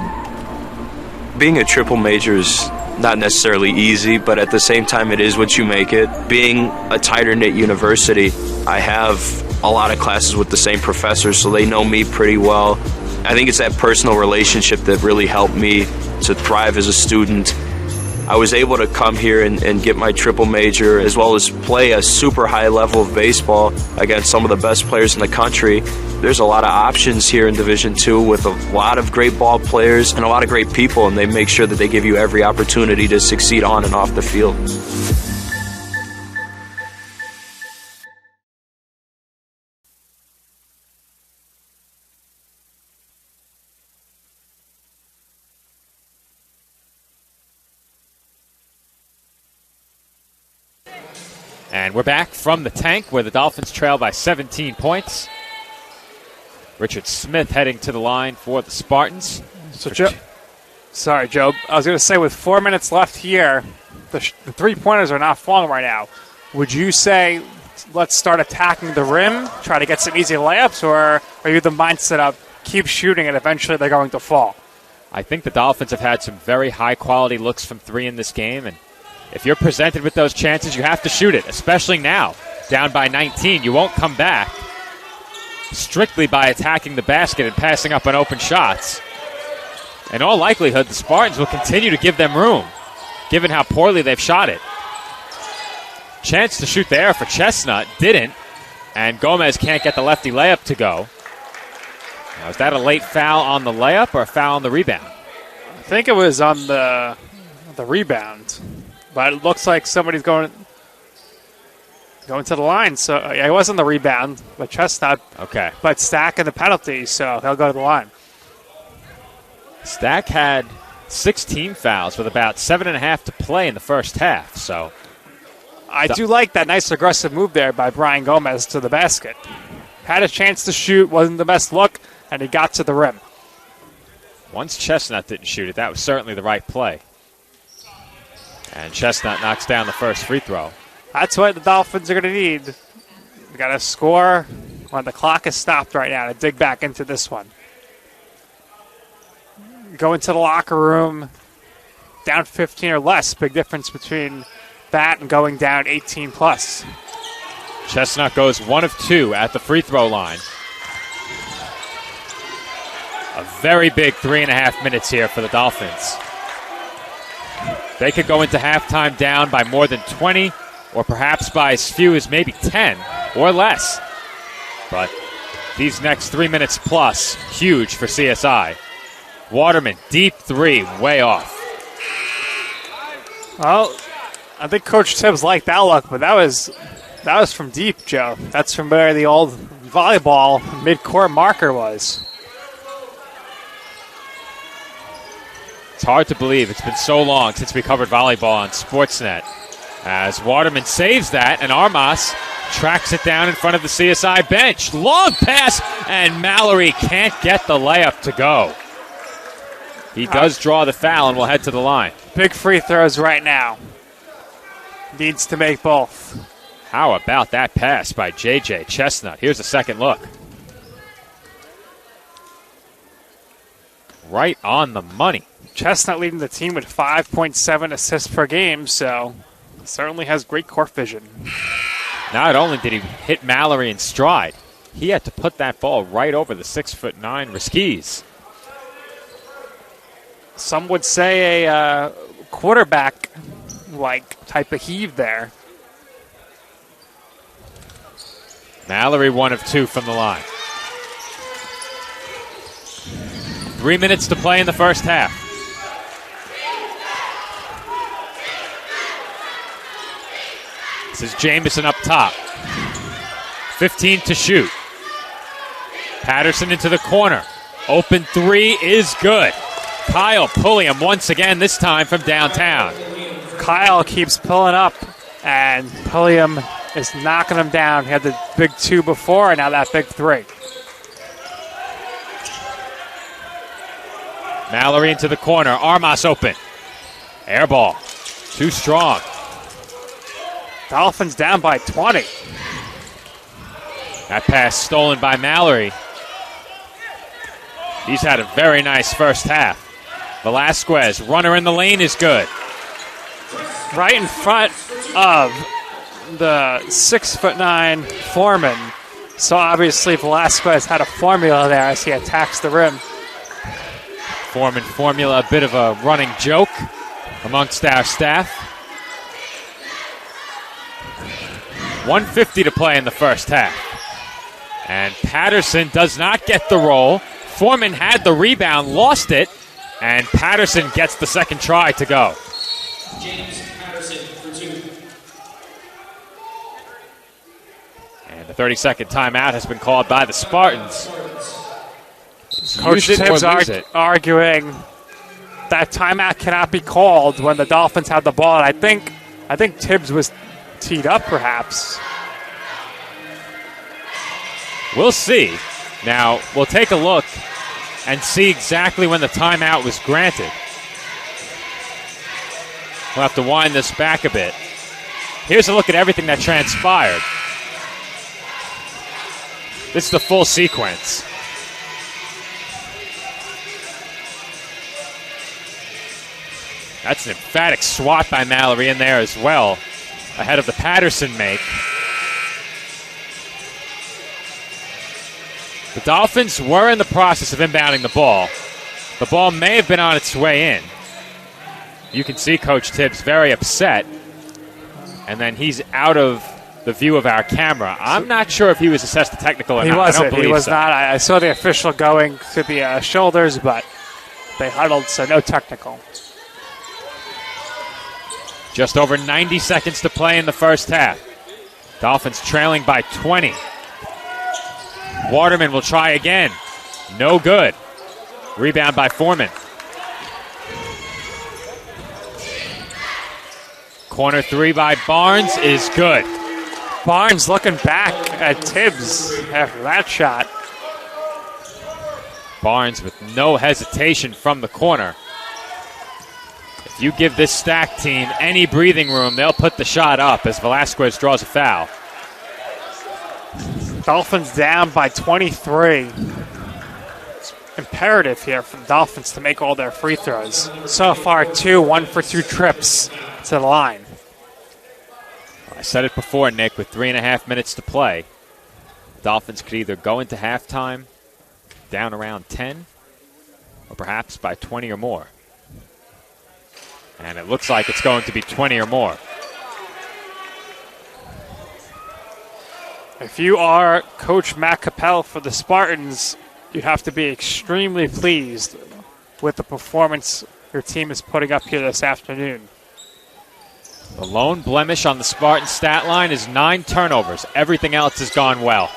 Speaker 7: Being a triple major is not necessarily easy, but at the same time it is what you make it. Being a tighter-knit university, I have a lot of classes with the same professors, so they know me pretty well. I think it's that personal relationship that really helped me to thrive as a student. I was able to come here and get my triple major, as well as play a super high level of baseball against some of the best players in the country. There's a lot of options here in Division II with a lot of great ball players and a lot of great people, and they make sure that they give you every opportunity to succeed on and off the field.
Speaker 1: And we're back from the tank where the Dolphins trail by 17 points. Richard Smith heading to the line for the Spartans.
Speaker 2: So, Joe, sorry, Joe. I was going to say with 4 minutes left here, the three-pointers are not falling right now. Would you say let's start attacking the rim, try to get some easy layups, or are you the mindset of keep shooting and eventually they're going to fall?
Speaker 1: I think the Dolphins have had some very high-quality looks from three in this game, and if you're presented with those chances, you have to shoot it, especially now. Down by 19, you won't come back strictly by attacking the basket and passing up on open shots. In all likelihood, the Spartans will continue to give them room, given how poorly they've shot it. Chance to shoot there for Chestnut, didn't, and Gomez can't get the lefty layup to go. Now, is that a late foul on the layup or a foul on the rebound?
Speaker 2: I think it was on the rebound. But it looks like somebody's going to the line. So yeah, it wasn't the rebound, but Chestnut.
Speaker 1: Okay.
Speaker 2: But Stack in the penalty, so he'll go to the line.
Speaker 1: Stack had 16 fouls with about 7.5 to play in the first half. So
Speaker 2: I do like that nice aggressive move there by Brian Gomez to the basket. Had a chance to shoot, wasn't the best look, and he got to the rim.
Speaker 1: Once Chestnut didn't shoot it, that was certainly the right play. And Chestnut knocks down the first free throw.
Speaker 2: That's what the Dolphins are going to need. They got to score when the clock is stopped right now to dig back into this one. Go into the locker room, down 15 or less. Big difference between that and going down 18 plus.
Speaker 1: Chestnut goes 1 of 2 at the free throw line. A very big 3.5 minutes here for the Dolphins. They could go into halftime down by more than 20, or perhaps by as few as maybe 10 or less. But these next 3 minutes plus, huge for CSI. Waterman, deep three, way off.
Speaker 2: Well, I think Coach Tibbs liked that look, but that was from deep, Joe. That's from where the old volleyball mid-court marker was.
Speaker 1: It's hard to believe it's been so long since we covered volleyball on Sportsnet. As Waterman saves that, and Armas tracks it down in front of the CSI bench. Long pass, and Mallory can't get the layup to go. He does draw the foul and will head to the line.
Speaker 2: Big free throws right now. Needs to make both.
Speaker 1: How about that pass by J.J. Chestnut? Here's a second look. Right on the money.
Speaker 2: Chestnut leading the team with 5.7 assists per game, so certainly has great court vision.
Speaker 1: Not only did he hit Mallory in stride, he had to put that ball right over the 6'9" Riskies.
Speaker 2: Some would say a quarterback-like type of heave there.
Speaker 1: Mallory 1 of 2 from the line. 3 minutes to play in the first half. This is Jamison up top. 15 to shoot. Patterson into the corner. Open three is good. Kyle Pulliam once again, this time from downtown.
Speaker 2: Kyle keeps pulling up, and Pulliam is knocking him down. He had the big two before, and now that big three.
Speaker 1: Mallory into the corner. Armas open. Air ball. Too strong.
Speaker 2: Dolphins down by 20.
Speaker 1: That pass stolen by Mallory. He's had a very nice first half. Velasquez, runner in the lane is good.
Speaker 2: Right in front of the 6'9" Foreman. So obviously Velasquez had a formula there as he attacks the rim.
Speaker 1: Foreman formula, a bit of a running joke amongst our staff. 1:50 to play in the first half. And Patterson does not get the roll. Foreman had the rebound, lost it, and Patterson gets the second try to go.
Speaker 3: James Patterson for two.
Speaker 1: And the 30-second timeout has been called by the Spartans.
Speaker 2: Coach
Speaker 1: Use it or
Speaker 2: Tibbs
Speaker 1: lose it.
Speaker 2: arguing that timeout cannot be called when the Dolphins have the ball. And I think Tibbs was teed up, perhaps.
Speaker 1: We'll see. Now, we'll take a look and see exactly when the timeout was granted. We'll have to wind this back a bit. Here's a look at everything that transpired. This is the full sequence. That's an emphatic swat by Mallory in there as well, ahead of the Patterson make. The Dolphins were in the process of inbounding the ball. The ball may have been on its way in. You can see Coach Tibbs very upset, and then he's out of the view of our camera. I'm not sure if he was assessed a technical or
Speaker 2: He
Speaker 1: not.
Speaker 2: wasn't.
Speaker 1: I don't believe
Speaker 2: He was
Speaker 1: so.
Speaker 2: not. I saw the official going to the shoulders, but they huddled, so no technical.
Speaker 1: Just over 90 seconds to play in the first half. Dolphins trailing by 20. Waterman will try again. No good. Rebound by Foreman. Corner three by Barnes is good.
Speaker 2: Barnes looking back at Tibbs after that shot.
Speaker 1: Barnes with no hesitation from the corner. If you give this stack team any breathing room, they'll put the shot up as Velasquez draws a foul.
Speaker 2: Dolphins down by 23. It's imperative here for the Dolphins to make all their free throws. So far, 1 for 2 trips to the line.
Speaker 1: I said it before, Nick, with 3.5 minutes to play. Dolphins could either go into halftime down around 10 or perhaps by 20 or more. And it looks like it's going to be 20 or more.
Speaker 2: If you are Coach Matt Capel for the Spartans, you have to be extremely pleased with the performance your team is putting up here this afternoon.
Speaker 1: The lone blemish on the Spartan stat line is 9 turnovers. Everything else has gone well.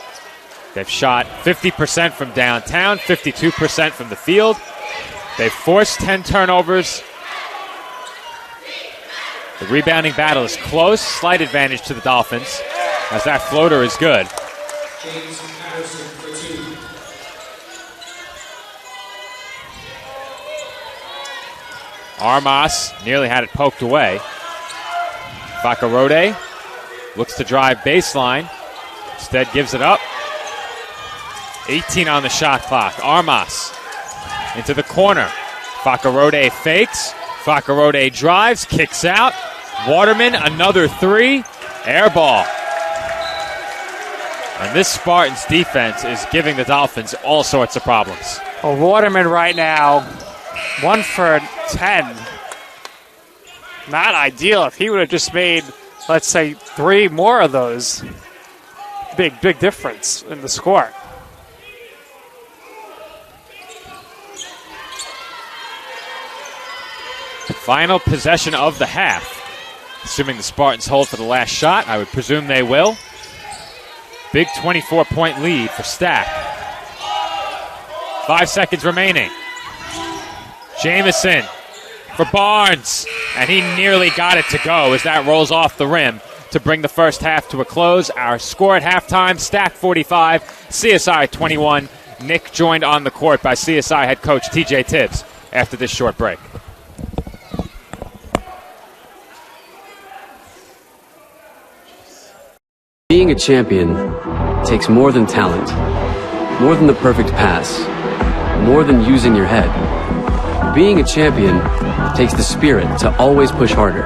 Speaker 1: They've shot 50% from downtown, 52% from the field. They've forced 10 turnovers. The rebounding battle is close. Slight advantage to the Dolphins as that floater is good.
Speaker 3: James Patterson for two.
Speaker 1: Armas nearly had it poked away. Fakarode looks to drive baseline. Instead gives it up. 18 on the shot clock. Armas into the corner. Fakarode fakes. Fakarode drives, kicks out. Waterman, another three. Air ball. And this Spartans defense is giving the Dolphins all sorts of problems.
Speaker 2: Well, Waterman right now, 1 for 10. Not ideal. If he would have just made, let's say, 3 more of those, big difference in the score.
Speaker 1: Final possession of the half. Assuming the Spartans hold for the last shot, I would presume they will. Big 24-point lead for Stack. 5 seconds remaining. Jamison for Barnes, and he nearly got it to go as that rolls off the rim to bring the first half to a close. Our score at halftime, Stack 45, CSI 21. Nick joined on the court by CSI head coach TJ Tibbs after this short break.
Speaker 6: Being a champion takes more than talent, more than the perfect pass, more than using your head. Being a champion takes the spirit to always push harder,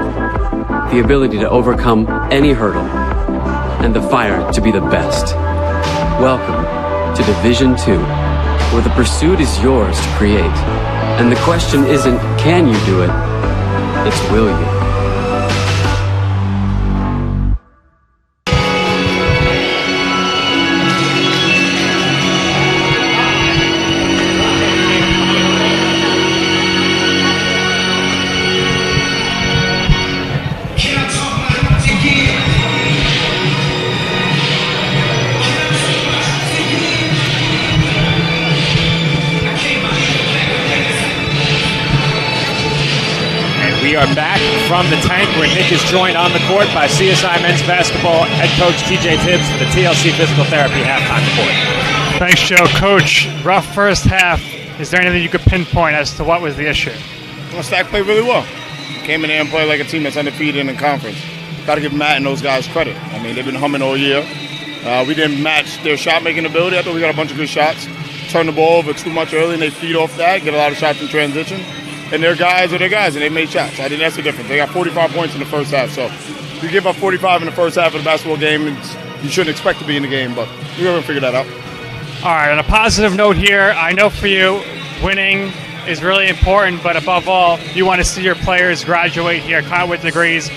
Speaker 6: the ability to overcome any hurdle, and the fire to be the best. Welcome to Division 2, where the pursuit is yours to create. And the question isn't, can you do it? It's, will you?
Speaker 1: We are back from the tank where Nick is joined on the court by CSI men's basketball head coach TJ Tibbs for the TLC Physical Therapy halftime report.
Speaker 2: Thanks, Joe. Coach, rough first half. Is there anything you could pinpoint as to what was the issue?
Speaker 8: Well, Stack played really well. Came in there and played like a team that's undefeated in the conference. Got to give Matt and those guys credit. I mean, they've been humming all year. We didn't match their shot-making ability. I thought we got a bunch of good shots. Turned the ball over too much early, and they feed off that, get a lot of shots in transition. And their guys are their guys, and they made shots. I think that's the difference. They got 45 points in the first half. So if you give up 45 in the first half of the basketball game, you shouldn't expect to be in the game, but we're going to figure that out.
Speaker 2: All right, on a positive note here, I know for you, winning is really important, but above all, you want to see your players graduate here, come out with degrees.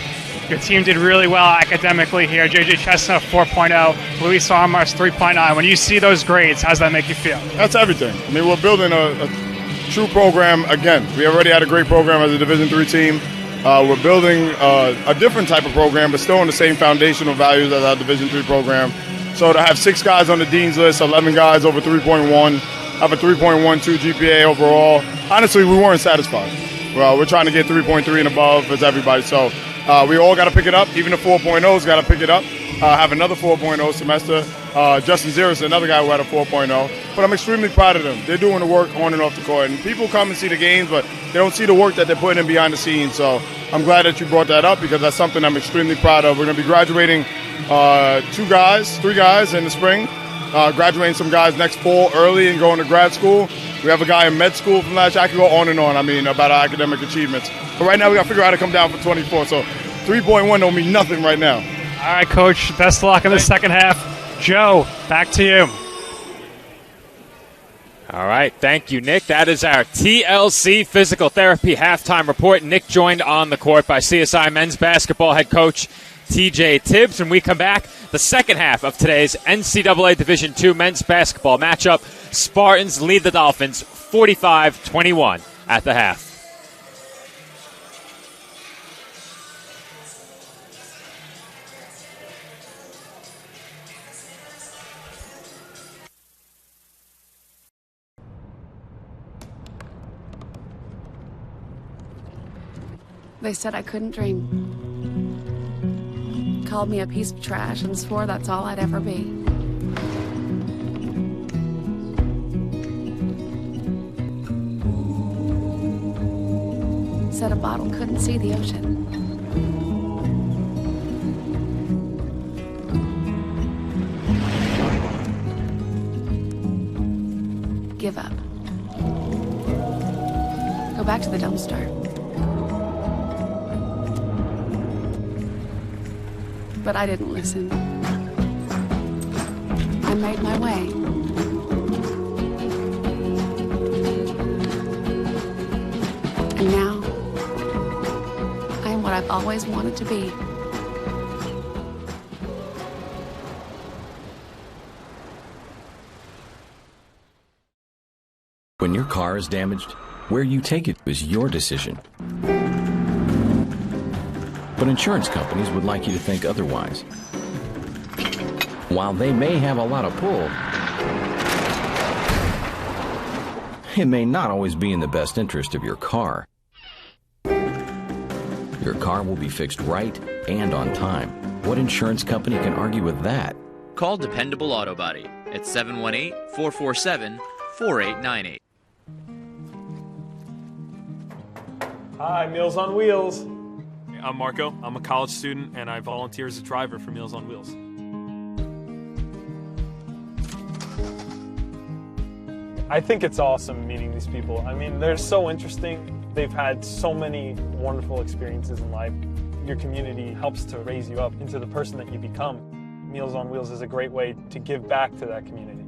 Speaker 2: Your team did really well academically here. J.J. Chestnut, 4.0. Luis Armas, 3.9. When you see those grades, how does that make you feel?
Speaker 8: That's everything. I mean, we're building a true program again. We already had a great program as a Division III team. We're building a different type of program, but still on the same foundational values as our Division III program. So to have 6 guys on the Dean's List, 11 guys over 3.1, have a 3.12 GPA overall, honestly, we weren't satisfied. Well, we're trying to get 3.3 and above as everybody. So we all got to pick it up. Even the 4.0s got to pick it up. Have another 4.0 semester. Justin Ziris, another guy who had a 4.0. But I'm extremely proud of them. They're doing the work on and off the court. And people come and see the games, but they don't see the work that they're putting in behind the scenes. So I'm glad that you brought that up because that's something I'm extremely proud of. We're going to be graduating 3 guys in the spring. Graduating some guys next fall early and going to grad school. We have a guy in med school from last year. I could go on and on, about our academic achievements. But right now we got to figure out how to come down for 24. So 3.1 don't mean nothing right now.
Speaker 2: All right, Coach. Best of luck in the second half. Joe, back to you.
Speaker 1: All right, thank you, Nick. That is our TLC Physical Therapy halftime report. Nick joined on the court by CSI men's basketball head coach TJ Tibbs. When we come back, the second half of today's NCAA Division II men's basketball matchup, Spartans lead the Dolphins 45-21 at the half.
Speaker 9: They said I couldn't dream. Called me a piece of trash and swore that's all I'd ever be. Said a bottle couldn't see the ocean. Give up. Go back to the dumpster. But I didn't listen. I made my way. And now, I am what I've always wanted to be.
Speaker 4: When your car is damaged, where you take it is your decision.
Speaker 10: but insurance companies would like you to think otherwise. While they may have a lot of pull, it may not always be in the best interest of your car. Your car will be fixed right and on time. What insurance company can argue with that?
Speaker 11: Call Dependable Auto Body at 718-447-4898.
Speaker 12: Hi, Meals on Wheels.
Speaker 13: I'm Marco. I'm a college student, and I volunteer as a driver for Meals on Wheels.
Speaker 12: I think it's awesome meeting these people. I mean, they're so interesting. They've had so many wonderful experiences in life. Your community helps to raise you up into the person that you become. Meals on Wheels is a great way to give back to that community.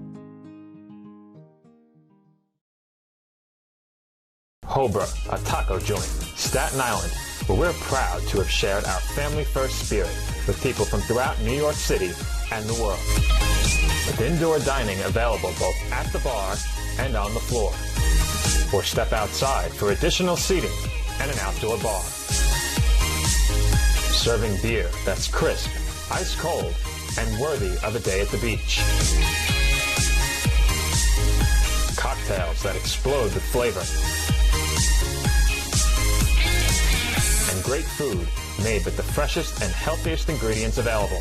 Speaker 5: Hobra, a taco joint, Staten Island, where we're proud to have shared our family-first spirit with people from throughout New York City and the world. With indoor dining available both at the bar and on the floor. Or step outside for additional seating and an outdoor bar. Serving beer that's crisp, ice cold, and worthy of a day at the beach. Cocktails that explode with flavor. And great food made with the freshest and healthiest ingredients available.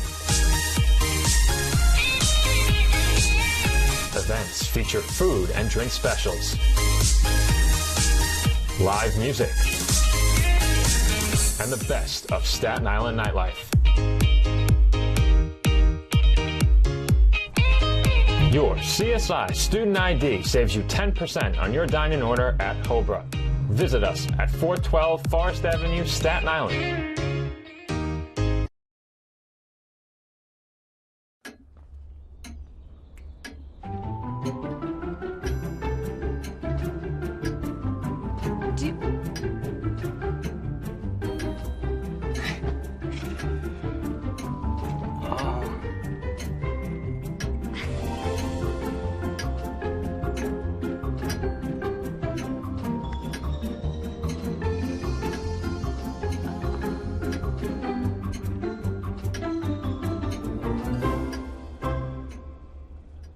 Speaker 5: Events feature food and drink specials. Live music. And the best of Staten Island nightlife. Your CSI Student ID saves you 10% on your dine-in order at Hobra. Visit us at 412 Forest Avenue, Staten Island.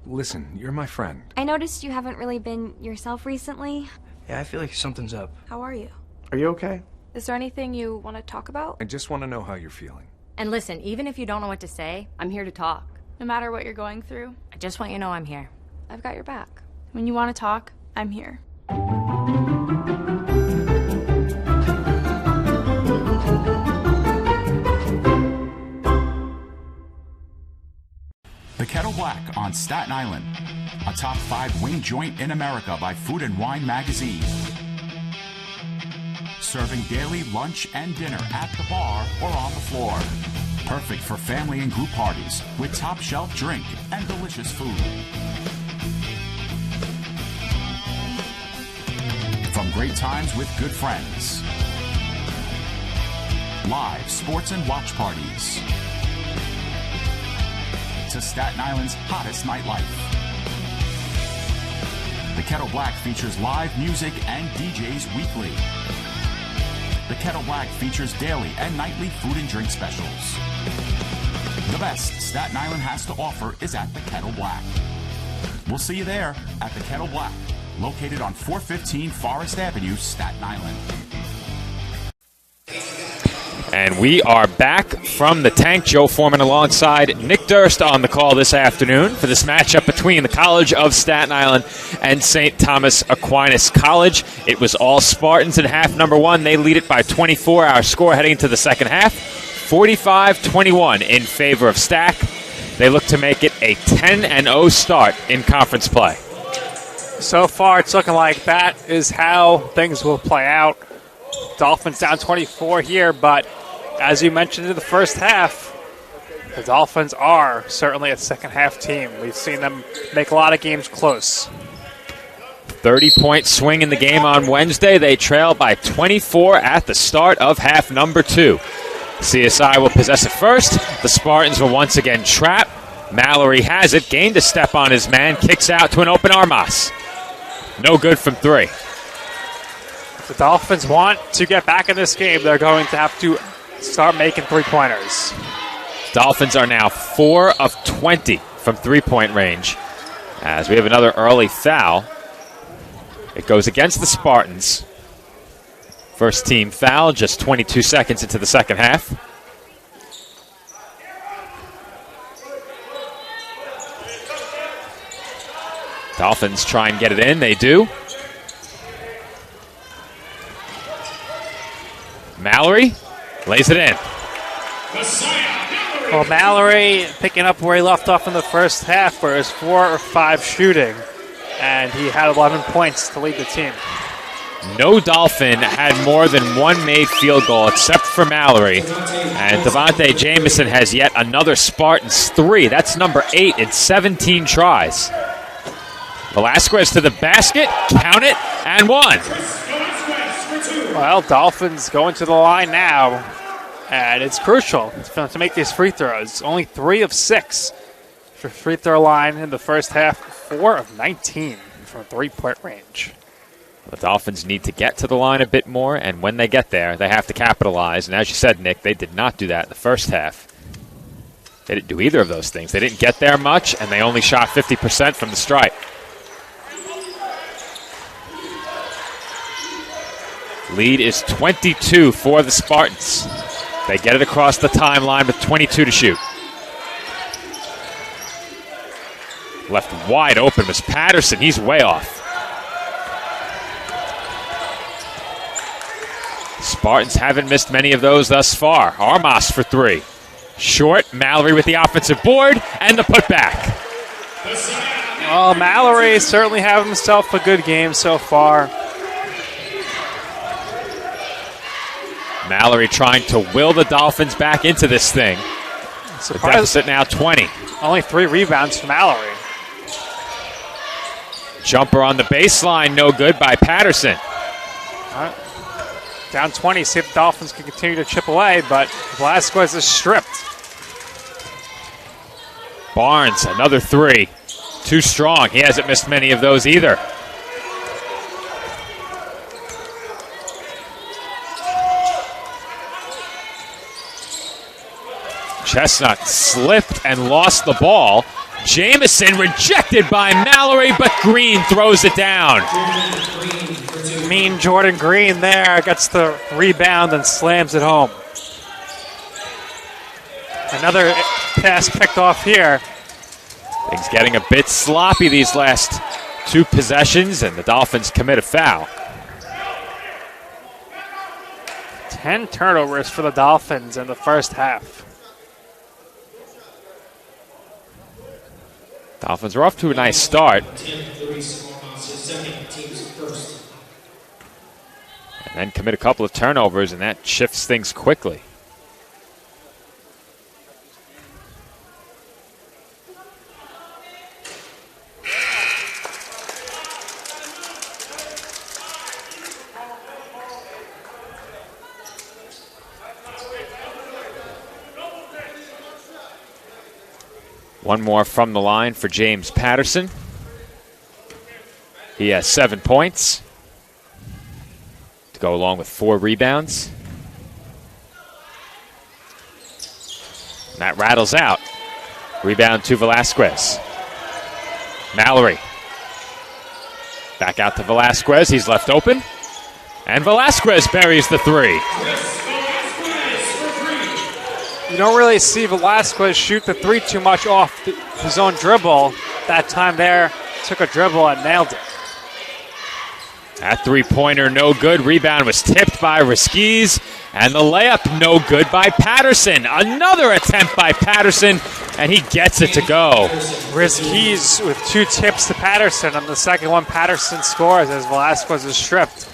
Speaker 14: Listen, you're my friend.
Speaker 15: I noticed you haven't really been yourself recently.
Speaker 16: Yeah, I feel like something's up.
Speaker 15: How are you?
Speaker 14: Are you okay?
Speaker 15: Is there anything you want to talk about?
Speaker 14: I just want to know how you're feeling.
Speaker 17: And listen, even if you don't know what to say, I'm here to talk.
Speaker 15: No matter what you're going through,
Speaker 17: I just want you to know I'm here.
Speaker 15: I've got your back. When you want to talk, I'm here.
Speaker 18: The Kettle Black on Staten Island, a top 5 wing joint in America by Food and Wine magazine. Serving daily lunch and dinner at the bar or on the floor. Perfect for family and group parties with top shelf drink and delicious food. From great times with good friends. Live sports and watch parties. To Staten Island's hottest nightlife. The Kettle Black features live music and DJs weekly. The Kettle Black features daily and nightly food and drink specials. The best Staten Island has to offer is at the Kettle Black. We'll see you there at the Kettle Black, located on 415 Forest Avenue, Staten Island.
Speaker 1: And we are back from the tank. Joe Foreman alongside Nick Durst on the call this afternoon for this matchup between the College of Staten Island and St. Thomas Aquinas College. It was all Spartans in half number one. They lead it by 24. Our score heading into the second half, 45-21 in favor of Stack. They look to make it a 10-0 start in conference play.
Speaker 2: So far, it's looking like that is how things will play out. Dolphins down 24 here, but as you mentioned in the first half, the Dolphins are certainly a second-half team. We've seen them make a lot of games close.
Speaker 1: 30-point swing in the game on Wednesday. They trail by 24 at the start of half number two. CSI will possess it first. The Spartans will once again trap. Mallory has it, gained a step on his man, kicks out to an open Armas. No good from three.
Speaker 2: If the Dolphins want to get back in this game, they're going to have to start making three-pointers.
Speaker 1: Dolphins are now 4 of 20 from three-point range. As we have another early foul. It goes against the Spartans. First team foul, just 22 seconds into the second half. Dolphins try and get it in. They do. Mallory lays it in.
Speaker 2: Well, Mallory picking up where he left off in the first half, where it was 4 or 5 shooting, and he had 11 points to lead the team.
Speaker 1: No Dolphin had more than one made field goal except for Mallory. And Devontae Jameson has yet another Spartans 3. That's number 8 in 17 tries. Velasquez to the basket, count it, and 1.
Speaker 2: Well, Dolphins going to the line now, and it's crucial to make these free throws. Only 3 of 6 for free throw line in the first half, 4 of 19 from three-point range.
Speaker 1: The Dolphins need to get to the line a bit more, and when they get there, they have to capitalize. And as you said, Nick, they did not do that in the first half. They didn't do either of those things. They didn't get there much, and they only shot 50% from the stripe. Lead is 22 for the Spartans. They get it across the timeline with 22 to shoot. Left wide open was Patterson. He's way off. Spartans haven't missed many of those thus far. Armas for 3. Short, Mallory with the offensive board and the putback.
Speaker 2: Well, Mallory certainly having himself a good game so far.
Speaker 1: Mallory trying to will the Dolphins back into this thing. The deficit now 20.
Speaker 2: Only 3 rebounds for Mallory.
Speaker 1: Jumper on the baseline, no good by Patterson.
Speaker 2: All right. Down 20, see if the Dolphins can continue to chip away, but Velasquez is stripped.
Speaker 1: Barnes, another 3. Too strong. He hasn't missed many of those either. Chestnut slipped and lost the ball. Jameson rejected by Mallory, but Green throws it down.
Speaker 2: Mean Jordan Green there gets the rebound and slams it home. Another pass picked off here.
Speaker 1: Things getting a bit sloppy these last 2 possessions, and the Dolphins commit a foul.
Speaker 2: 10 turnovers for the Dolphins in the first half.
Speaker 1: Dolphins are off to a nice start. And then commit a couple of turnovers, and that shifts things quickly. One more from the line for James Patterson. He has 7 points to go along with 4 rebounds. And that rattles out. Rebound to Velasquez. Mallory. Back out to Velasquez. He's left open. And Velasquez buries the 3.
Speaker 2: You don't really see Velasquez shoot the 3 too much off his own dribble. That time there, took a dribble and nailed it.
Speaker 1: That 3-pointer no good. Rebound was tipped by Riskies. And the layup no good by Patterson. Another attempt by Patterson, and he gets it to go.
Speaker 2: Riskies with 2 tips to Patterson. On the second one, Patterson scores as Velasquez is stripped.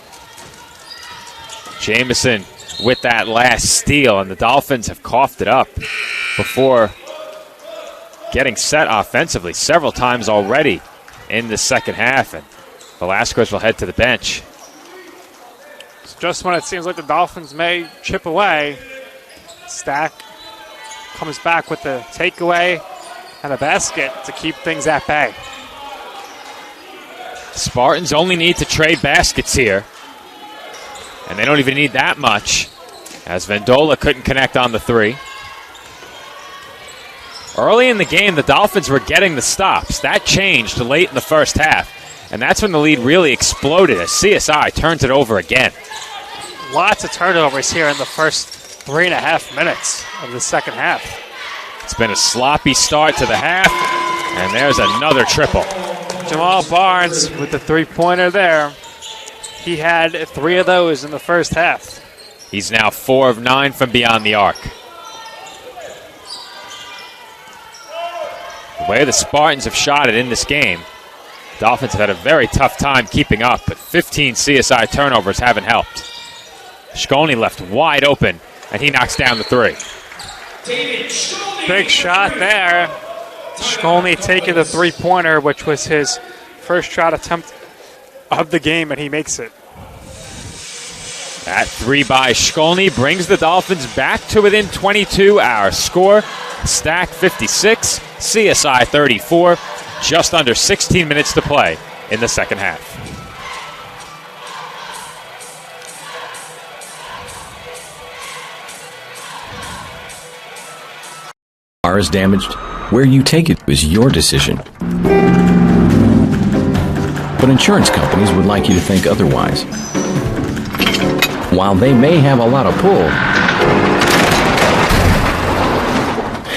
Speaker 1: Jameson with that last steal, and the Dolphins have coughed it up before getting set offensively several times already in the second half, and Velasquez will head to the bench.
Speaker 2: So just when it seems like the Dolphins may chip away, Stack comes back with the takeaway and a basket to keep things at bay.
Speaker 1: Spartans only need to trade baskets here, and they don't even need that much. as Vendola couldn't connect on the three. Early in the game, the Dolphins were getting the stops. That changed late in the first half, and that's when the lead really exploded as CSI turns it over again.
Speaker 2: Lots of turnovers here in the first 3.5 minutes of the second half.
Speaker 1: It's been a sloppy start to the half, and there's another triple.
Speaker 2: Jamal Barnes with the three-pointer there. He had 3 of those in the first half.
Speaker 1: He's now 4 of 9 from beyond the arc. The way the Spartans have shot it in this game, Dolphins have had a very tough time keeping up, but 15 CSI turnovers haven't helped. Shkolny left wide open, and he knocks down the three.
Speaker 2: Big shot there. Shkolny taking the three-pointer, which was his first shot attempt of the game, and he makes it.
Speaker 1: That three by Shkolny brings the Dolphins back to within 22. Our score, Stack 56, CSI 34. Just under 16 minutes to play in the second half.
Speaker 10: Car is damaged, where you take it is your decision. But insurance companies would like you to think otherwise. While they may have a lot of pull,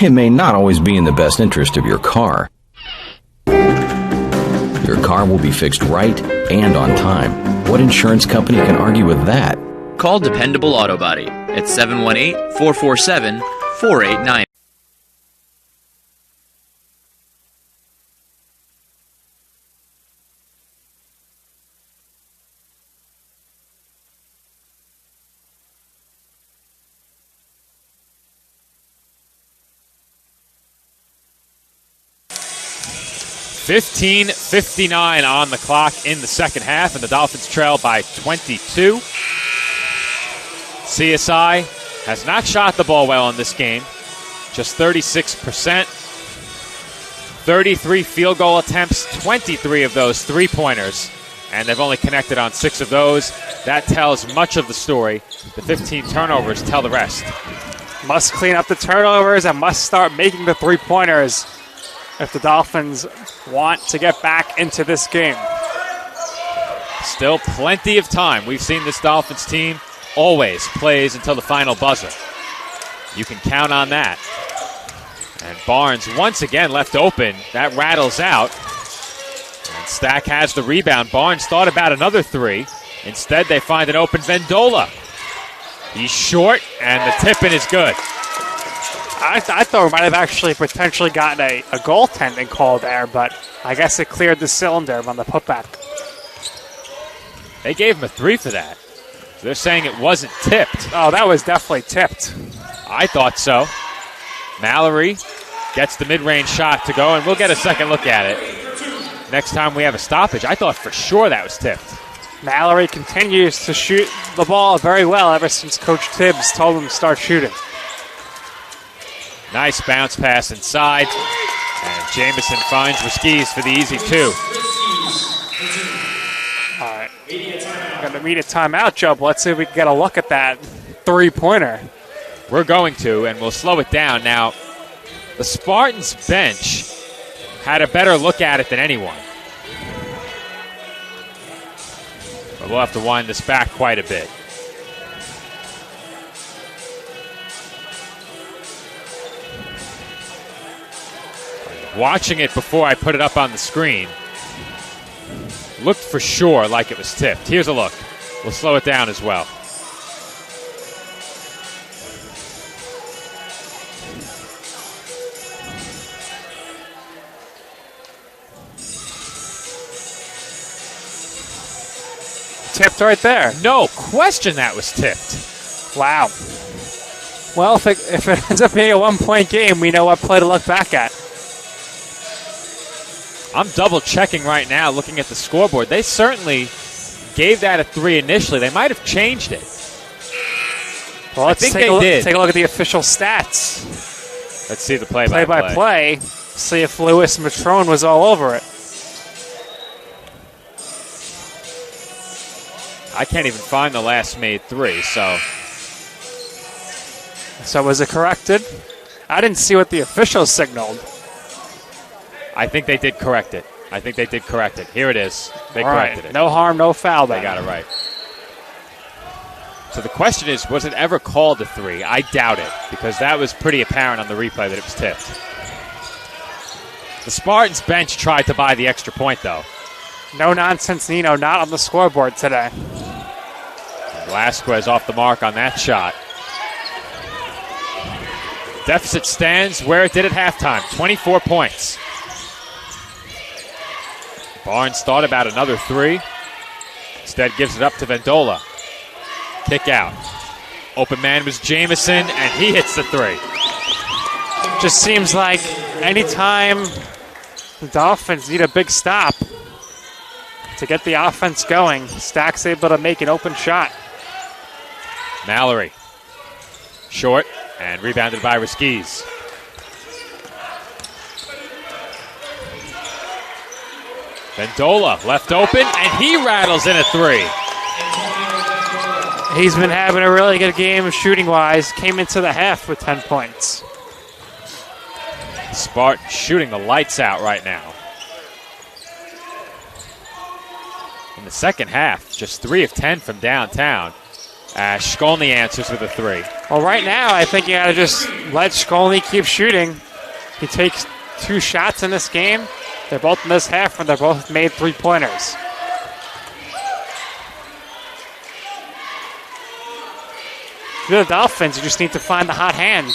Speaker 10: it may not always be in the best interest of your car. Your car will be fixed right and on time. What insurance company can argue with that?
Speaker 11: Call Dependable Auto Body at 718-447-4890.
Speaker 1: $15:59 on the clock in the second half, and the Dolphins trail by 22. CSI has not shot the ball well in this game, just 36%. 33 field goal attempts, 23 of those three-pointers, and they've only connected on 6 of those. That tells much of the story. The 15 turnovers tell the rest.
Speaker 2: Must clean up the turnovers and must start making the three-pointers if the Dolphins want to get back into this game.
Speaker 1: Still plenty of time. We've seen this Dolphins team always plays until the final buzzer. You can count on that. And Barnes once again left open. That rattles out. And Stack has the rebound. Barnes thought about another three. Instead, they find an open Vendola. He's short, and the tip-in is good.
Speaker 2: I thought we might have actually potentially gotten a goaltending call there, but I guess it cleared the cylinder on the putback.
Speaker 1: They gave him a 3 for that. So they're saying it wasn't tipped.
Speaker 2: Oh, that was definitely tipped.
Speaker 1: I thought so. Mallory gets the mid-range shot to go, and we'll get a second look at it next time we have a stoppage. I thought for sure that was tipped.
Speaker 2: Mallory continues to shoot the ball very well ever since Coach Tibbs told him to start shooting.
Speaker 1: Nice bounce pass inside, and Jamison finds Riskies for the easy 2.
Speaker 2: All right, going to need a timeout, Joe. Let's see if we can get a look at that three-pointer.
Speaker 1: We're going to, and we'll slow it down. Now, the Spartans bench had a better look at it than anyone. But we'll have to wind this back quite a bit. Watching it before I put it up on the screen, looked for sure like it was tipped. Here's a look. We'll slow it down as well.
Speaker 2: Tipped right there.
Speaker 1: No question that was tipped.
Speaker 2: Wow. Well, if it ends up being a one-point game, we know what play to look back at.
Speaker 1: I'm double checking right now, looking at the scoreboard. They certainly gave that a 3 initially. They might have changed it.
Speaker 2: Well, let's
Speaker 1: I think
Speaker 2: take
Speaker 1: they did.
Speaker 2: a look at the official stats.
Speaker 1: Let's see the play-by-play.
Speaker 2: Play-by-play. See if Lewis Matrone was all over it.
Speaker 1: I can't even find the last made 3, so
Speaker 2: So was it corrected? I didn't see what the officials signaled.
Speaker 1: I think they did correct it. Here it is. They corrected it.
Speaker 2: No harm, no foul.
Speaker 1: They got it right. So the question is, was it ever called a 3? I doubt it, because that was pretty apparent on the replay that it was tipped. The Spartans bench tried to buy the extra point, though.
Speaker 2: No nonsense, Nino, not on the scoreboard today.
Speaker 1: Velasquez off the mark on that shot. Deficit stands where it did at halftime, 24 points. Barnes thought about another 3. Instead gives it up to Vendola. Kick out. Open man was Jamison, and he hits the 3.
Speaker 2: Just seems like anytime the Dolphins need a big stop to get the offense going, Stack's able to make an open shot.
Speaker 1: Mallory. Short and rebounded by Riskies. Vendola left open, and he rattles in a 3.
Speaker 2: He's been having a really good game shooting-wise. Came into the half with 10 points.
Speaker 1: Spartan shooting the lights out right now. In the second half, just 3 of 10 from downtown. Shkolny answers with a 3.
Speaker 2: Well, right now, I think you got to just let Shkolny keep shooting. He takes 2 shots in this game. They're both in this half, and they're both made 3-pointers. If you're the Dolphins, you just need to find the hot hand.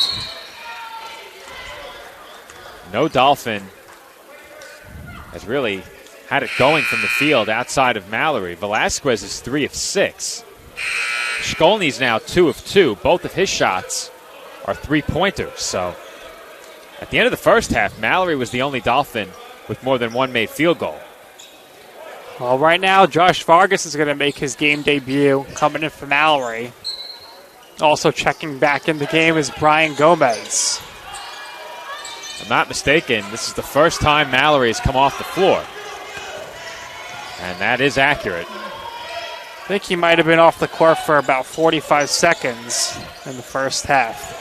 Speaker 1: No Dolphin has really had it going from the field outside of Mallory. Velasquez is 3 of 6. Shkolny's now 2 of 2. Both of his shots are 3-pointers. So at the end of the first half, Mallory was the only Dolphin with more than 1 made field goal.
Speaker 2: Well, right now, Josh Vargas is going to make his game debut coming in for Mallory. Also checking back in the game is Brian Gomez.
Speaker 1: If I'm not mistaken, this is the first time Mallory has come off the floor. And that is accurate.
Speaker 2: I think he might have been off the court for about 45 seconds in the first half.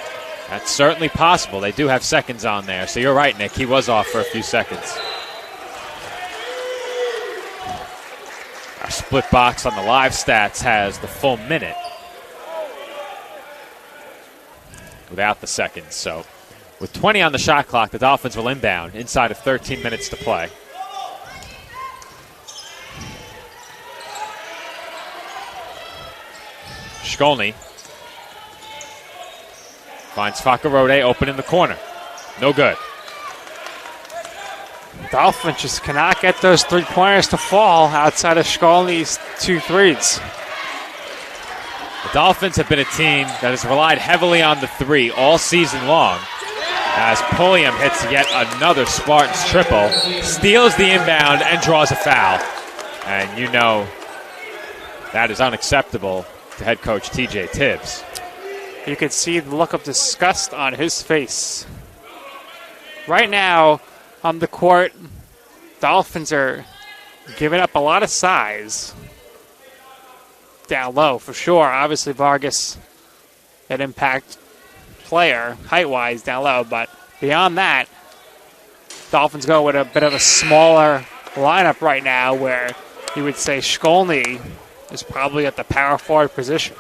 Speaker 1: That's certainly possible. They do have seconds on there. So you're right, Nick. He was off for a few seconds. Our split box on the live stats has the full minute without the seconds. So with 20 on the shot clock, the Dolphins will inbound inside of 13 minutes to play. Shkolny finds Fakarode open in the corner. No good.
Speaker 2: Dolphins just cannot get those 3-pointers to fall outside of Shkolny's 2 threes.
Speaker 1: The Dolphins have been a team that has relied heavily on the 3 all season long. As Pulliam hits yet another Spartans triple, steals the inbound and draws a foul. And you know that is unacceptable to head coach TJ Tibbs.
Speaker 2: You can see the look of disgust on his face. Right now on the court, Dolphins are giving up a lot of size down low for sure. Obviously Vargas, an impact player height-wise down low, but beyond that, Dolphins go with a bit of a smaller lineup right now where you would say Shkolny is probably at the power forward position.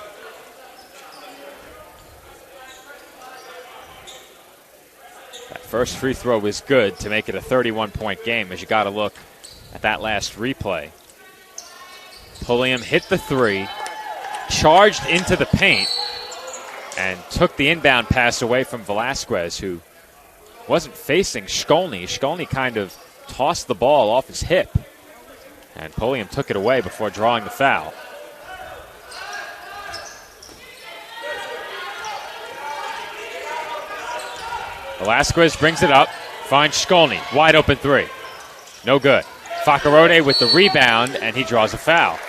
Speaker 1: That first free throw is good to make it a 31-point game, as you got to look at that last replay. Pulliam hit the 3, charged into the paint, and took the inbound pass away from Velasquez, who wasn't facing Shkolny. Shkolny kind of tossed the ball off his hip, and Pulliam took it away before drawing the foul. Velasquez brings it up, finds Shkolny, wide open 3. No good. Fakarode with the rebound, and he draws a foul.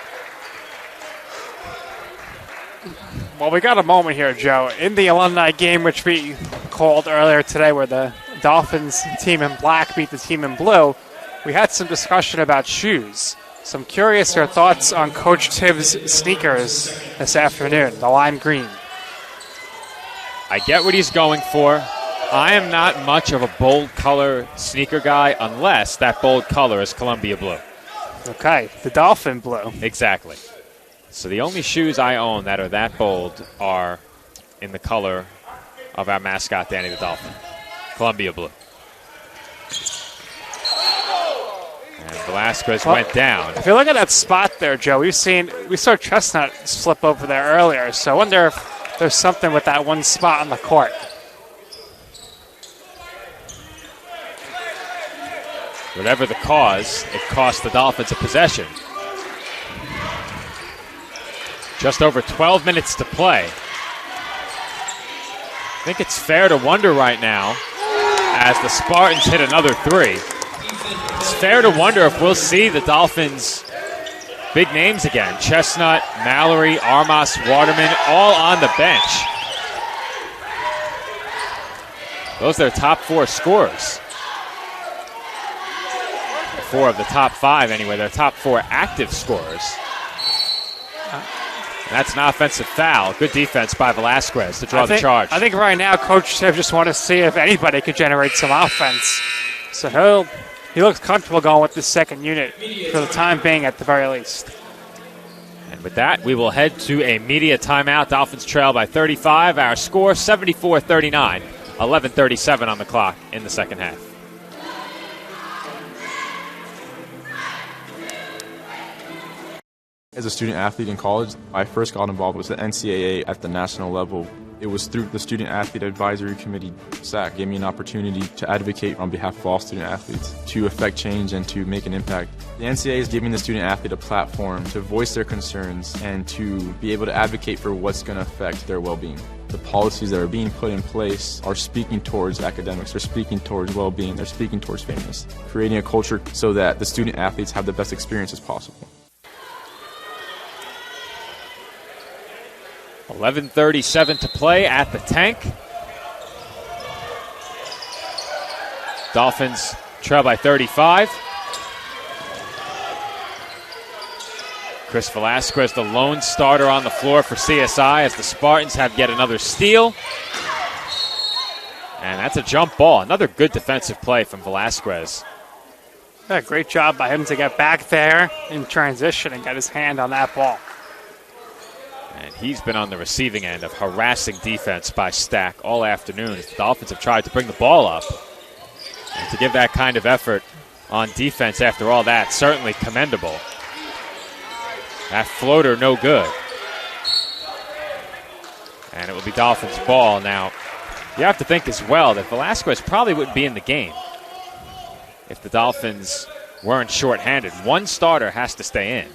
Speaker 2: Well, we got a moment here, Joe. In the alumni game, which we called earlier today, where the Dolphins team in black beat the team in blue, we had some discussion about shoes. So I'm curious your thoughts on Coach Tibbs' sneakers this afternoon, the lime green.
Speaker 1: I get what he's going for. I am not much of a bold color sneaker guy unless that bold color is Columbia blue.
Speaker 2: Okay, the Dolphin blue.
Speaker 1: Exactly. So the only shoes I own that are that bold are in the color of our mascot, Danny the Dolphin. Columbia blue. And Velasquez went down.
Speaker 2: If you look at that spot there, Joe, we saw Chestnut slip over there earlier, so I wonder if there's something with that one spot on the court.
Speaker 1: Whatever the cause, it cost the Dolphins a possession. Just over 12 minutes to play. I think it's fair to wonder right now, as the Spartans hit another three, it's fair to wonder if we'll see the Dolphins' big names again. Chestnut, Mallory, Armas, Waterman, all on the bench. Those are their top 4 scorers. 4 of the top 5 anyway. Their top 4 active scorers. And that's an offensive foul. Good defense by Velasquez to draw the charge.
Speaker 2: I think right now Coach Tiff just wants to see if anybody could generate some offense. So he looks comfortable going with the second unit for the time being at the very least.
Speaker 1: And with that, we will head to a media timeout. Dolphins trail by 35. Our score, 74-39. 11:37 on the clock in the second half.
Speaker 16: As a student athlete in college, I first got involved with the NCAA at the national level. It was through the Student Athlete Advisory Committee, SAC, gave me an opportunity to advocate on behalf of all student athletes, to affect change and to make an impact. The NCAA is giving the student athlete a platform to voice their concerns and to be able to advocate for what's going to affect their well-being. The policies that are being put in place are speaking towards academics, they're speaking towards well-being, they're speaking towards fairness, creating a culture so that the student athletes have the best experiences possible.
Speaker 1: 11:37 to play at the tank. Dolphins trail by 35. Chris Velasquez, the lone starter on the floor for CSI as the Spartans have yet another steal. And that's a jump ball. Another good defensive play from Velasquez.
Speaker 2: Yeah, great job by him to get back there in transition and get his hand on that ball.
Speaker 1: And he's been on the receiving end of harassing defense by Stack all afternoon as the Dolphins have tried to bring the ball up. And to give that kind of effort on defense after all that, certainly commendable. That floater, no good. And it will be Dolphins ball. Now, you have to think as well that Velasquez probably wouldn't be in the game if the Dolphins weren't shorthanded. One starter has to stay in.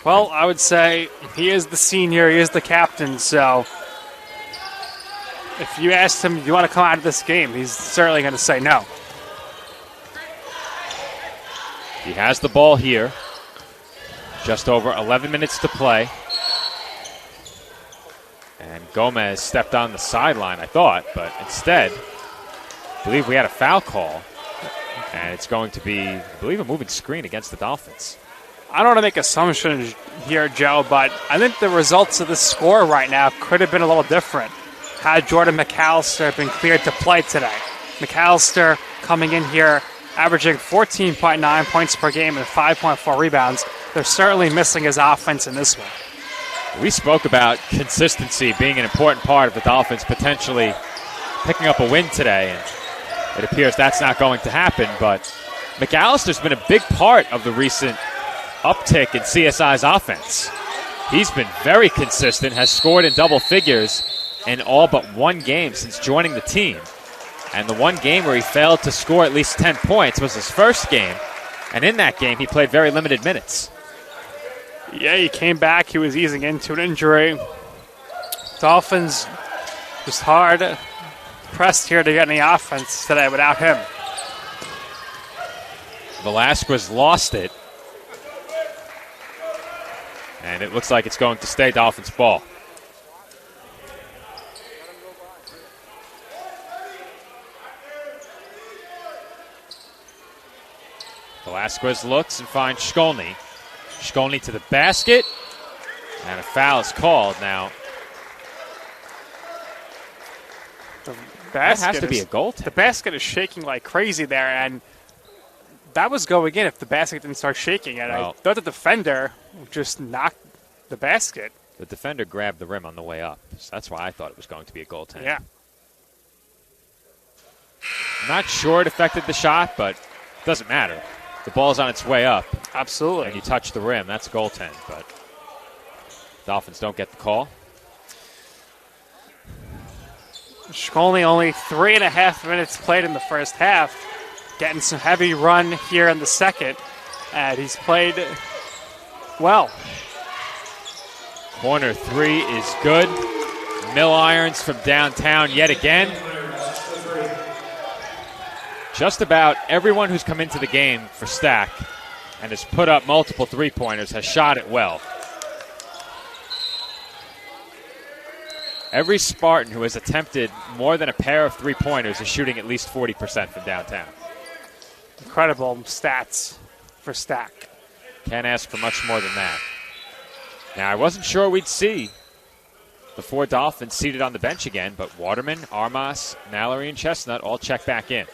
Speaker 2: Well, I would say he is the senior, he is the captain, so if you asked him, do you want to come out of this game, he's certainly going to say no.
Speaker 1: He has the ball here. Just over 11 minutes to play. And Gomez stepped on the sideline, I thought, but instead, I believe we had a foul call. And it's going to be, I believe, a moving screen against the Dolphins.
Speaker 2: I don't want to make assumptions here, Joe, but I think the results of the score right now could have been a little different had Jordan McAllister been cleared to play today. McAllister coming in here, averaging 14.9 points per game and 5.4 rebounds. They're certainly missing his offense in this one.
Speaker 1: We spoke about consistency being an important part of the Dolphins potentially picking up a win today, and it appears that's not going to happen, but McAllister's been a big part of the recent uptick in CSI's offense. He's been very consistent, has scored in double figures in all but one game since joining the team. And the one game where he failed to score at least 10 points was his first game. And in that game, he played very limited minutes.
Speaker 2: Yeah, he came back. He was easing into an injury. Dolphins just hard pressed here to get any offense today without him.
Speaker 1: Velasquez lost it. And it looks like it's going to stay Dolphins ball. Velasquez looks and finds Shkolny. Shkolny to the basket. And a foul is called now.
Speaker 2: The
Speaker 1: That
Speaker 2: basket
Speaker 1: has to be a goal.
Speaker 2: The basket is shaking like crazy there, and that was going in if the basket didn't start shaking. And I thought the defender just knocked the basket.
Speaker 1: The defender grabbed the rim on the way up, so that's why I thought it was going to be a goaltend.
Speaker 2: Yeah.
Speaker 1: Not sure it affected the shot, but it doesn't matter. The ball's on its way up.
Speaker 2: Absolutely.
Speaker 1: And you touch the rim, that's a goaltend, but Dolphins don't get the call.
Speaker 2: Only 3.5 minutes played in the first half. Getting some heavy run here in the second. And he's played well.
Speaker 1: Corner three is good. Mill irons from downtown yet again. Just about everyone who's come into the game for Stack and has put up multiple three-pointers has shot it well. Every Spartan who has attempted more than a pair of three-pointers is shooting at least 40% from downtown.
Speaker 2: Incredible stats for Stack.
Speaker 1: Can't ask for much more than that. Now, I wasn't sure we'd see the four Dolphins seated on the bench again, but Waterman, Armas, Mallory, and Chestnut all check back in.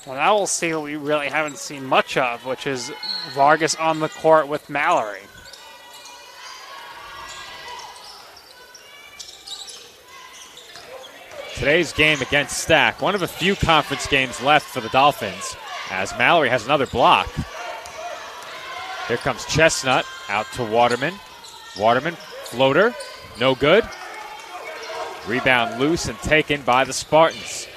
Speaker 2: Well, now we'll see what we really haven't seen much of, which is Vargas on the court with Mallory.
Speaker 1: Today's game against Stack, one of a few conference games left for the Dolphins, as Mallory has another block. Here comes Chestnut out to Waterman. Waterman, floater, no good. Rebound loose and taken by the Spartans.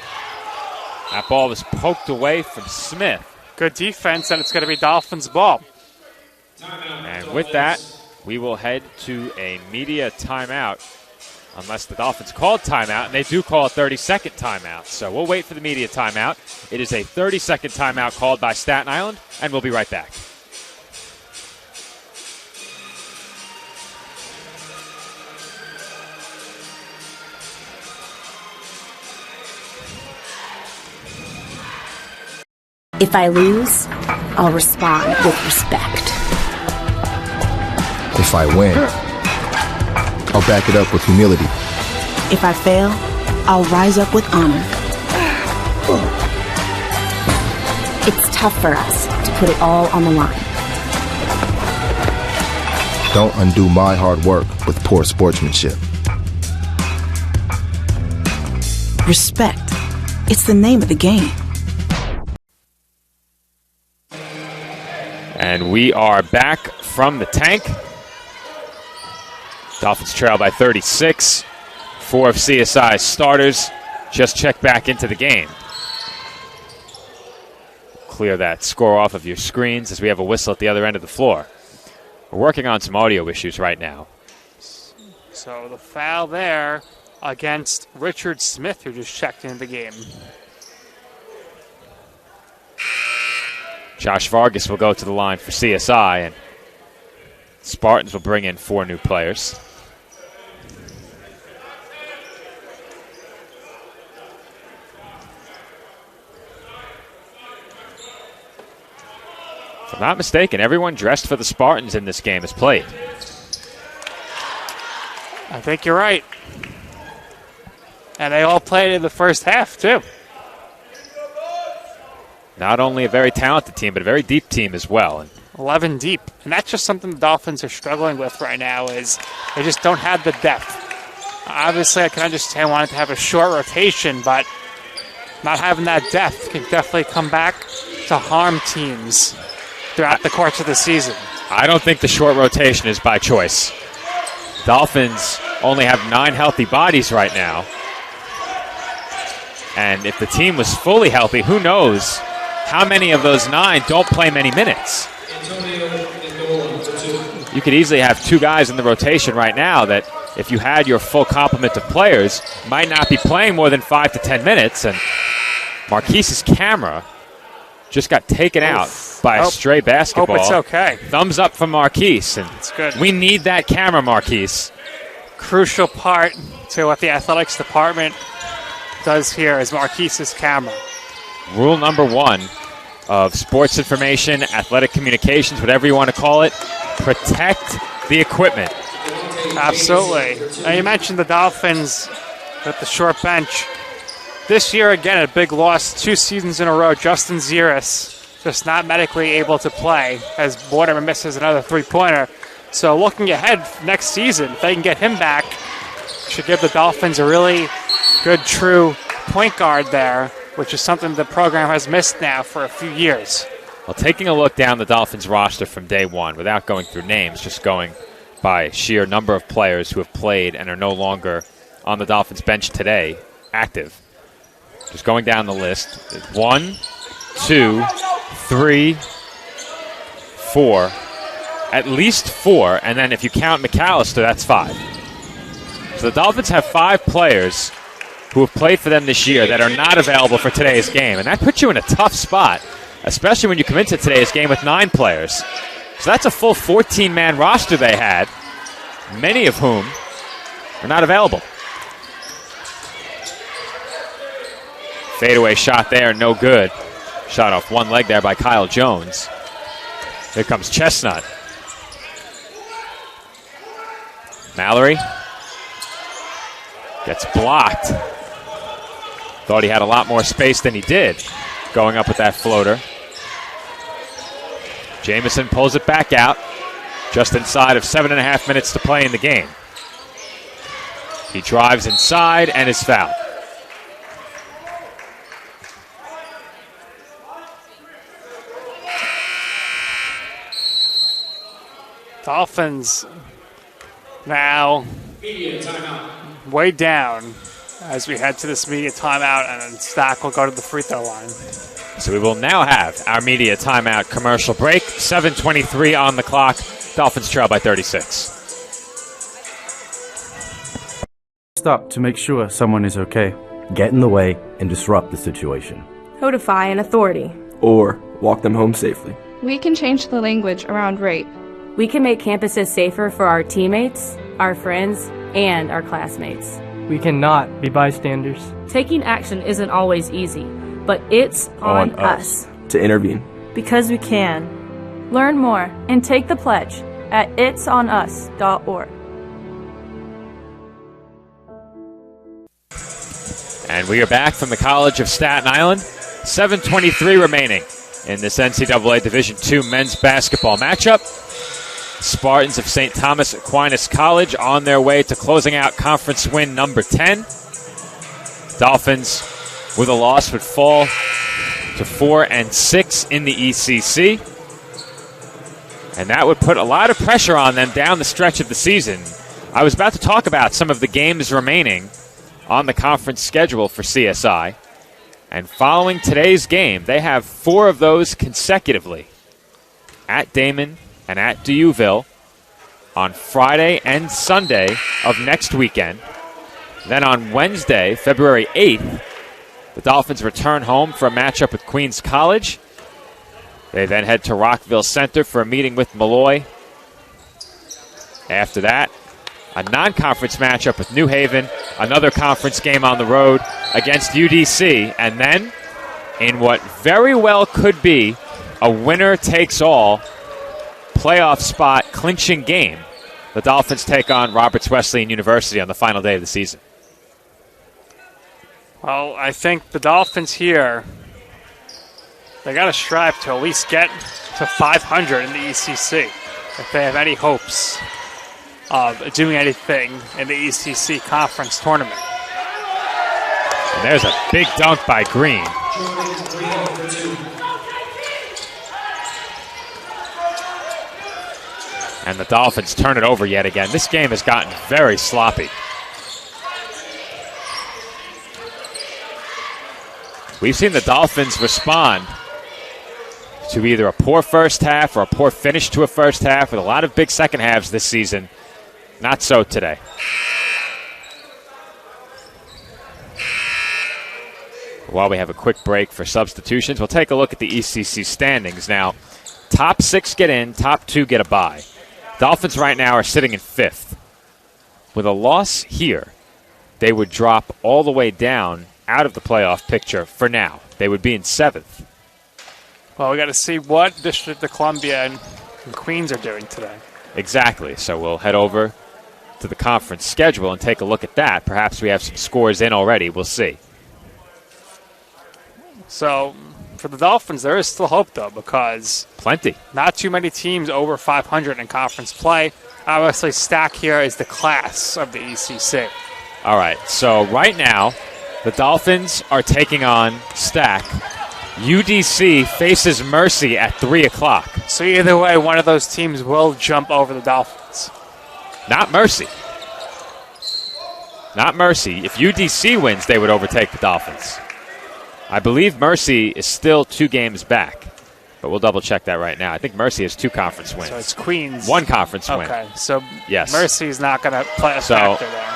Speaker 1: That ball was poked away from Smith.
Speaker 2: Good defense, and it's going to be Dolphins' ball.
Speaker 1: And with that, we will head to a media timeout, unless the Dolphins called timeout, and they do call a 30-second timeout. So we'll wait for the media timeout. It is a 30-second timeout called by Staten Island, and we'll be right back.
Speaker 19: If I lose, I'll respond with respect.
Speaker 20: If I win, I'll back it up with humility.
Speaker 19: If I fail, I'll rise up with honor. It's tough for us to put it all on the line.
Speaker 20: Don't undo my hard work with poor sportsmanship.
Speaker 19: Respect. It's the name of the game.
Speaker 1: And we are back from the tank. Dolphins trail by 36. Four of CSI's starters just checked back into the game. Clear that score off of your screens as we have a whistle at the other end of the floor. We're working on some audio issues right now.
Speaker 2: So the foul there against Richard Smith, who just checked into the game.
Speaker 1: Josh Vargas will go to the line for CSI, and Spartans will bring in four new players. If I'm not mistaken, everyone dressed for the Spartans in this game has played.
Speaker 2: I think you're right. And they all played in the first half, too.
Speaker 1: Not only a very talented team, but a very deep team as well. And
Speaker 2: 11 deep. And that's just something the Dolphins are struggling with right now, is they just don't have the depth. Obviously, I can understand wanting to have a short rotation, but not having that depth can definitely come back to harm teams throughout the course of the season.
Speaker 1: I don't think the short rotation is by choice. Dolphins only have 9 healthy bodies right now. And if the team was fully healthy, who knows how many of those 9 don't play many minutes. You could easily have 2 guys in the rotation right now that, if you had your full complement of players, might not be playing more than 5 to 10 minutes. And Marquise's camera just got taken out by a stray basketball.
Speaker 2: Hope it's okay.
Speaker 1: Thumbs up from Marquise. And
Speaker 2: it's good.
Speaker 1: We need that camera, Marquise.
Speaker 2: Crucial part to what the athletics department does here is Marquise's camera.
Speaker 1: Rule number 1 of sports information, athletic communications, whatever you want to call it, protect the equipment.
Speaker 2: Absolutely. Now you mentioned the Dolphins with the short bench. this year, again, a big loss, 2 seasons in a row. Justin Ziris just not medically able to play as Waterman misses another 3-pointer. So looking ahead next season, if they can get him back, should give the Dolphins a really good, true point guard there, which is something the program has missed now for a few years.
Speaker 1: Well, taking a look down the Dolphins roster from day one, without going through names, just going by sheer number of players who have played and are no longer on the Dolphins bench today, active. Just going down the list. 1, 2, 3, 4. At least 4, and then if you count McAllister, that's 5. So the Dolphins have 5 players who have played for them this year that are not available for today's game, and that puts you in a tough spot, especially when you come into today's game with 9 players. So that's a full 14-man roster they had, many of whom are not available. Fadeaway shot there, no good. Shot off one leg there by Kyle Jones. Here comes Chestnut. Mallory gets blocked. Thought he had a lot more space than he did going up with that floater. Jamison pulls it back out just inside of 7.5 minutes to play in the game. He drives inside and is fouled.
Speaker 2: Dolphins now way down as we head to this media timeout, and then Stack will go to the free throw line.
Speaker 1: So we will now have our media timeout commercial break. 7:23 on the clock. Dolphins trail by 36.
Speaker 21: Stop to make sure someone is okay. Get in the way and disrupt the situation.
Speaker 22: Notify an authority.
Speaker 23: Or walk them home safely.
Speaker 15: We can change the language around rape.
Speaker 17: We can make campuses safer for our teammates, our friends, and our classmates.
Speaker 24: We cannot be bystanders.
Speaker 22: Taking action isn't always easy, but it's on us
Speaker 23: to intervene.
Speaker 22: Because we can. Learn more and take the pledge at itsonus.org.
Speaker 1: And we are back from the College of Staten Island. 7:23 remaining in this NCAA Division II men's basketball matchup. Spartans of St. Thomas Aquinas College on their way to closing out conference win number 10. Dolphins, with a loss, would fall to 4-6 in the ECC. And that would put a lot of pressure on them down the stretch of the season. I was about to talk about some of the games remaining on the conference schedule for CSI. And following today's game, they have 4 of those consecutively at Damon and at Dieuville on Friday and Sunday of next weekend. Then on Wednesday, February 8th, the Dolphins return home for a matchup with Queens College. They then head to Rockville Center for a meeting with Malloy. After that, a non-conference matchup with New Haven, another conference game on the road against UDC, and then, in what very well could be a winner-takes-all playoff spot clinching game, the Dolphins take on Roberts Wesleyan University on the final day of the season.
Speaker 2: Well, I think the Dolphins here, they got to strive to at least get to 500 in the ECC if they have any hopes of doing anything in the ECC conference tournament.
Speaker 1: And there's a big dunk by Green. And the Dolphins turn it over yet again. This game has gotten very sloppy. We've seen the Dolphins respond to either a poor first half or a poor finish to a first half with a lot of big second halves this season. Not so today. While we have a quick break for substitutions, we'll take a look at the ECC standings. Now, top 6 get in, top 2 get a bye. Dolphins right now are sitting in 5th. With a loss here, they would drop all the way down out of the playoff picture for now. They would be in 7th.
Speaker 2: Well, we got to see what District of Columbia and Queens are doing today.
Speaker 1: Exactly. So we'll head over to the conference schedule and take a look at that. Perhaps we have some scores in already. We'll see.
Speaker 2: So for the Dolphins, there is still hope, though, because
Speaker 1: plenty.
Speaker 2: Not too many teams over 500 in conference play. Obviously, Stack here is the class of the ECC.
Speaker 1: All right, so right now, the Dolphins are taking on Stack. UDC faces Mercy at 3 o'clock.
Speaker 2: So either way, one of those teams will jump over the Dolphins.
Speaker 1: Not Mercy. Not Mercy. If UDC wins, they would overtake the Dolphins. I believe Mercy is still 2 games back, but we'll double-check that right now. I think Mercy has 2 conference wins.
Speaker 2: So it's Queens.
Speaker 1: 1 conference win.
Speaker 2: Okay, so
Speaker 1: yes.
Speaker 2: Mercy's not going to play a factor there.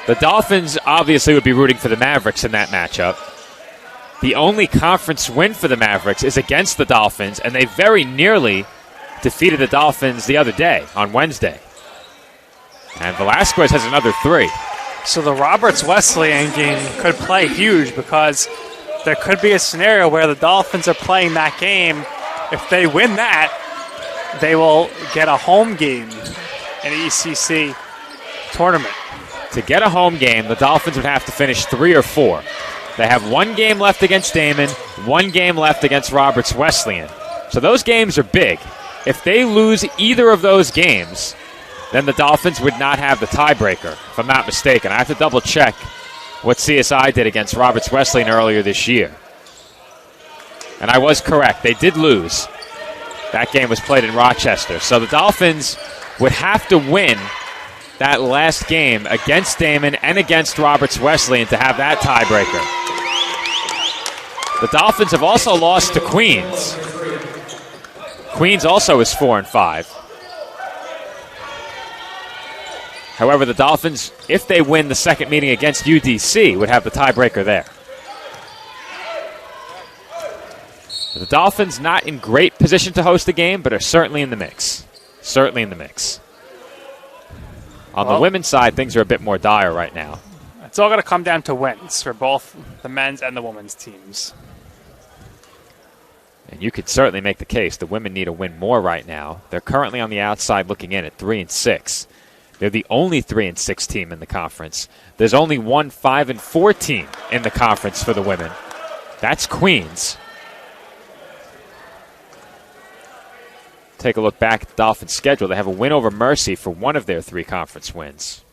Speaker 1: The Dolphins obviously would be rooting for the Mavericks in that matchup. The only conference win for the Mavericks is against the Dolphins, and they very nearly defeated the Dolphins the other day, on Wednesday. And Velasquez has another 3.
Speaker 2: So the Roberts-Wesleyan game could play huge because there could be a scenario where the Dolphins are playing that game. If they win that, they will get a home game in the ECC tournament.
Speaker 1: To get a home game, the Dolphins would have to finish 3 or 4. They have 1 game left against Damon, 1 game left against Roberts-Wesleyan. So those games are big. If they lose either of those games, then the Dolphins would not have the tiebreaker, if I'm not mistaken. I have to double-check what CSI did against Roberts-Wesleyan earlier this year. And I was correct. They did lose. That game was played in Rochester. So the Dolphins would have to win that last game against Damon and against Roberts-Wesleyan to have that tiebreaker. The Dolphins have also lost to Queens. Queens also is 4-5. However, the Dolphins, if they win the second meeting against UDC, would have the tiebreaker there. The Dolphins not in great position to host the game, but are certainly in the mix. Certainly in the mix. On the women's side, things are a bit more dire right now.
Speaker 2: It's all going to come down to wins for both the men's and the women's teams.
Speaker 1: And you could certainly make the case the women need a win more right now. They're currently on the outside looking in at 3-6. They're the only 3-6 team in the conference. There's only one 5-4 team in the conference for the women. That's Queens. Take a look back at the Dolphins' schedule. They have a win over Mercy for one of their 3 conference wins.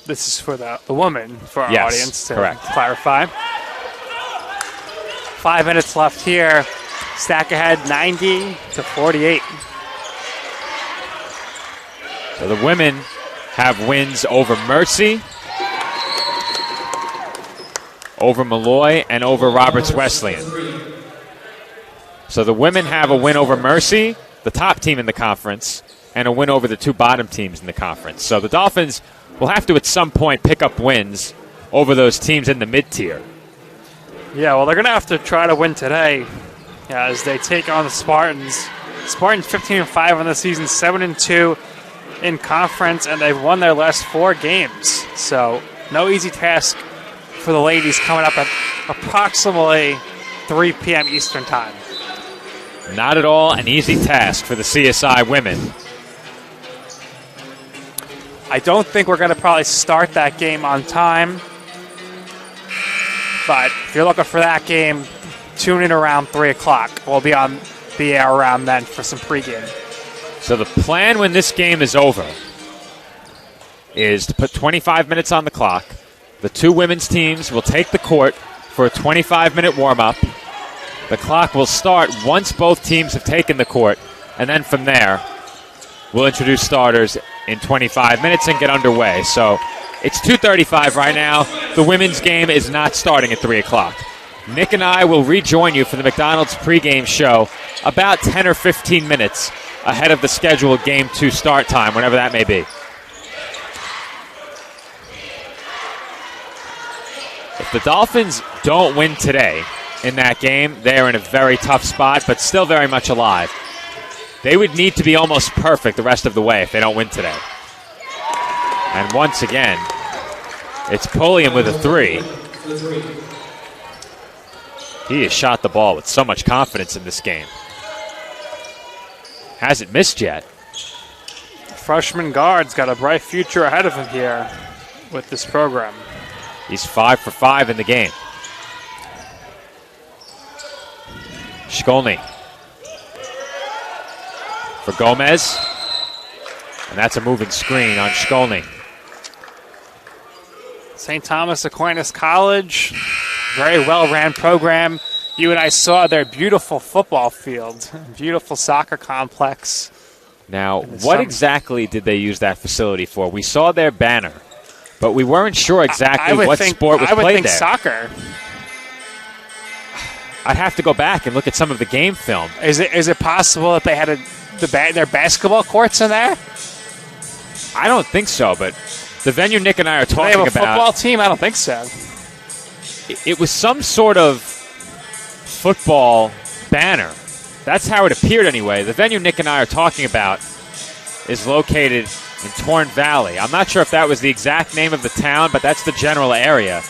Speaker 2: This is for the woman, for our
Speaker 1: yes,
Speaker 2: audience to
Speaker 1: correct.
Speaker 2: clarify. 5 minutes left here. Stack ahead 90-48.
Speaker 1: So the women have wins over Mercy, over Malloy, and over Roberts-Wesleyan. So the women have a win over Mercy, the top team in the conference, and a win over the 2 bottom teams in the conference. So the Dolphins will have to at some point pick up wins over those teams in the mid-tier.
Speaker 2: Yeah, well, they're going to have to try to win today as they take on the Spartans. Spartans 15-5 on the season, 7-2 in conference, and they've won their last 4 games. So no easy task for the ladies coming up at approximately 3 p.m. Eastern time.
Speaker 1: Not at all an easy task for the CSI women.
Speaker 2: I don't think we're going to probably start that game on time. But if you're looking for that game, tune in around 3 o'clock. We'll be on the air around then for some pregame.
Speaker 1: So the plan when this game is over is to put 25 minutes on the clock. The 2 women's teams will take the court for a 25-minute warm-up. The clock will start once both teams have taken the court, and then from there, we'll introduce starters in 25 minutes and get underway. So it's 2:35 right now. The women's game is not starting at 3 o'clock. Nick and I will rejoin you for the McDonald's pregame show about 10 or 15 minutes ahead of the scheduled Game 2 start time, whenever that may be. If the Dolphins don't win today in that game, they're in a very tough spot, but still very much alive. They would need to be almost perfect the rest of the way if they don't win today. And once again, it's Pulliam with a 3. He has shot the ball with so much confidence in this game. Hasn't missed yet.
Speaker 2: Freshman guard's got a bright future ahead of him here with this program.
Speaker 1: He's 5 for 5 in the game. Shkolny for Gomez. And that's a moving screen on Shkolny.
Speaker 2: St. Thomas Aquinas College, very well-ran program. You and I saw their beautiful football field, beautiful soccer complex.
Speaker 1: Now, what exactly did they use that facility for? We saw their banner, but we weren't sure exactly what sport was played there.
Speaker 2: I would think soccer.
Speaker 1: I'd have to go back and look at some of the game film.
Speaker 2: Is it possible that they had their basketball courts in there?
Speaker 1: I don't think so, but the venue Nick and I are talking about.
Speaker 2: They have a football team? I don't think so.
Speaker 1: It was some sort of football banner. That's how it appeared anyway. The venue Nick and I are talking about is located in Torn Valley. I'm not sure if that was the exact name of the town, but that's the general area.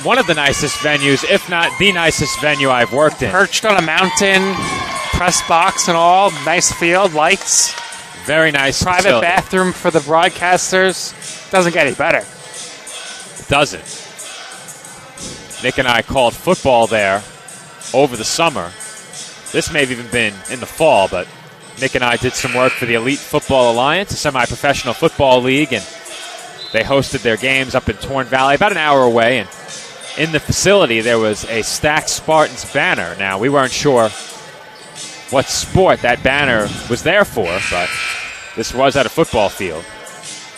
Speaker 1: One of the nicest venues, if not the nicest venue I've worked in.
Speaker 2: Perched on a mountain, press box and all, nice field, lights.
Speaker 1: Very nice
Speaker 2: private
Speaker 1: facility.
Speaker 2: Bathroom for the broadcasters. Doesn't get any better.
Speaker 1: It doesn't. Nick and I called football there over the summer. This may have even been in the fall, but Nick and I did some work for the Elite Football Alliance, a semi-professional football league, and they hosted their games up in Torn Valley, about an hour away, and in the facility there was a Stack Spartans banner. Now, we weren't sure what sport that banner was there for, but this was at a football field,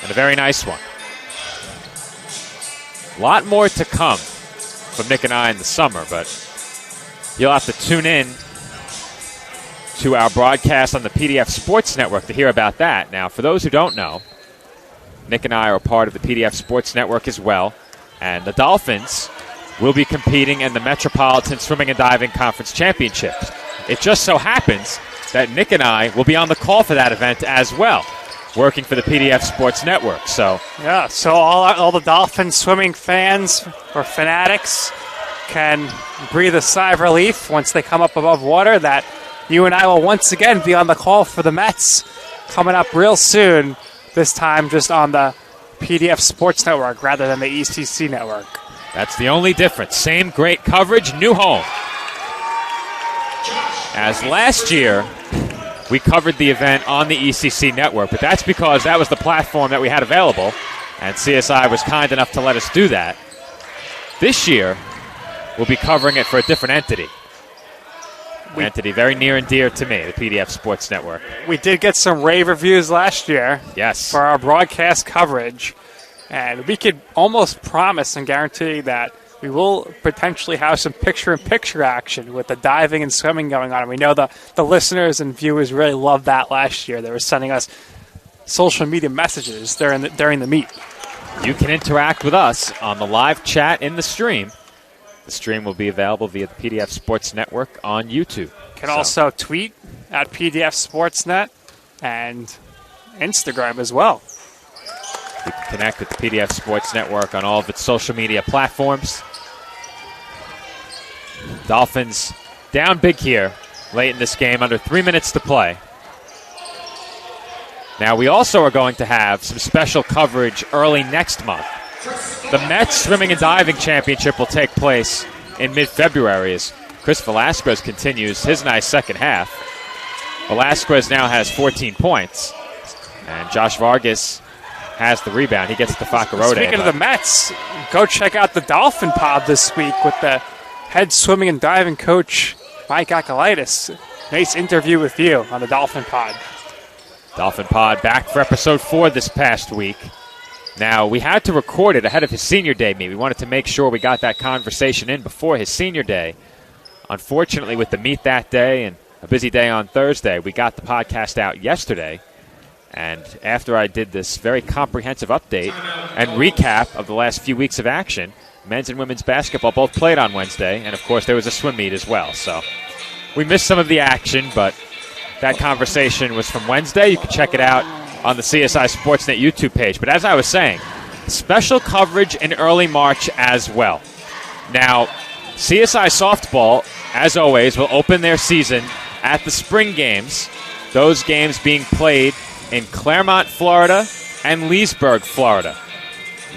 Speaker 1: and a very nice one. A lot more to come from Nick and I in the summer, but you'll have to tune in to our broadcast on the PDF Sports Network to hear about that. Now, for those who don't know, Nick and I are part of the PDF Sports Network as well, and the Dolphins will be competing in the Metropolitan Swimming and Diving Conference Championships. It just so happens that Nick and I will be on the call for that event as well, working for the PDF Sports Network. So
Speaker 2: all the Dolphin swimming fans or fanatics can breathe a sigh of relief once they come up above water that you and I will once again be on the call for the Mets coming up real soon, this time just on the PDF Sports Network rather than the ECC network.
Speaker 1: That's the only difference. Same great coverage, new home. As last year, we covered the event on the ECC network, but that's because that was the platform that we had available, and CSI was kind enough to let us do that. This year, we'll be covering it for a different entity. Entity very near and dear to me, the PDF Sports Network.
Speaker 2: We did get some rave reviews last year.
Speaker 1: Yes.
Speaker 2: For our broadcast coverage, and we could almost promise and guarantee that we will potentially have some picture-in-picture action with the diving and swimming going on. And we know the listeners and viewers really loved that last year. They were sending us social media messages during the meet.
Speaker 1: You can interact with us on the live chat in the stream. The stream will be available via the PDF Sports Network on YouTube.
Speaker 2: You can also tweet at PDF Sportsnet and Instagram as well.
Speaker 1: You can connect with the PDF Sports Network on all of its social media platforms. Dolphins down big here late in this game, under 3 minutes to play. Now, we also are going to have some special coverage early next month. The Mets Swimming and Diving Championship will take place in mid-February as Chris Velasquez continues his nice second half. Velasquez now has 14 points, and Josh Vargas has the rebound. He gets to Fakarode.
Speaker 2: Speaking of the Mets, go check out the Dolphin Pod this week with the head swimming and diving coach, Mike Akalitis. Nice interview with you on the Dolphin Pod.
Speaker 1: Dolphin Pod back for episode 4 this past week. Now, we had to record it ahead of his senior day meet. We wanted to make sure we got that conversation in before his senior day. Unfortunately, with the meet that day and a busy day on Thursday, we got the podcast out yesterday. And after I did this very comprehensive update and recap of the last few weeks of action, men's and women's basketball both played on Wednesday. And, of course, there was a swim meet as well. So we missed some of the action, but that conversation was from Wednesday. You can check it out on the CSI Sportsnet YouTube page. But as I was saying, special coverage in early March as well. Now, CSI Softball, as always, will open their season at the spring games, those games being played in Claremont, Florida, and Leesburg, Florida.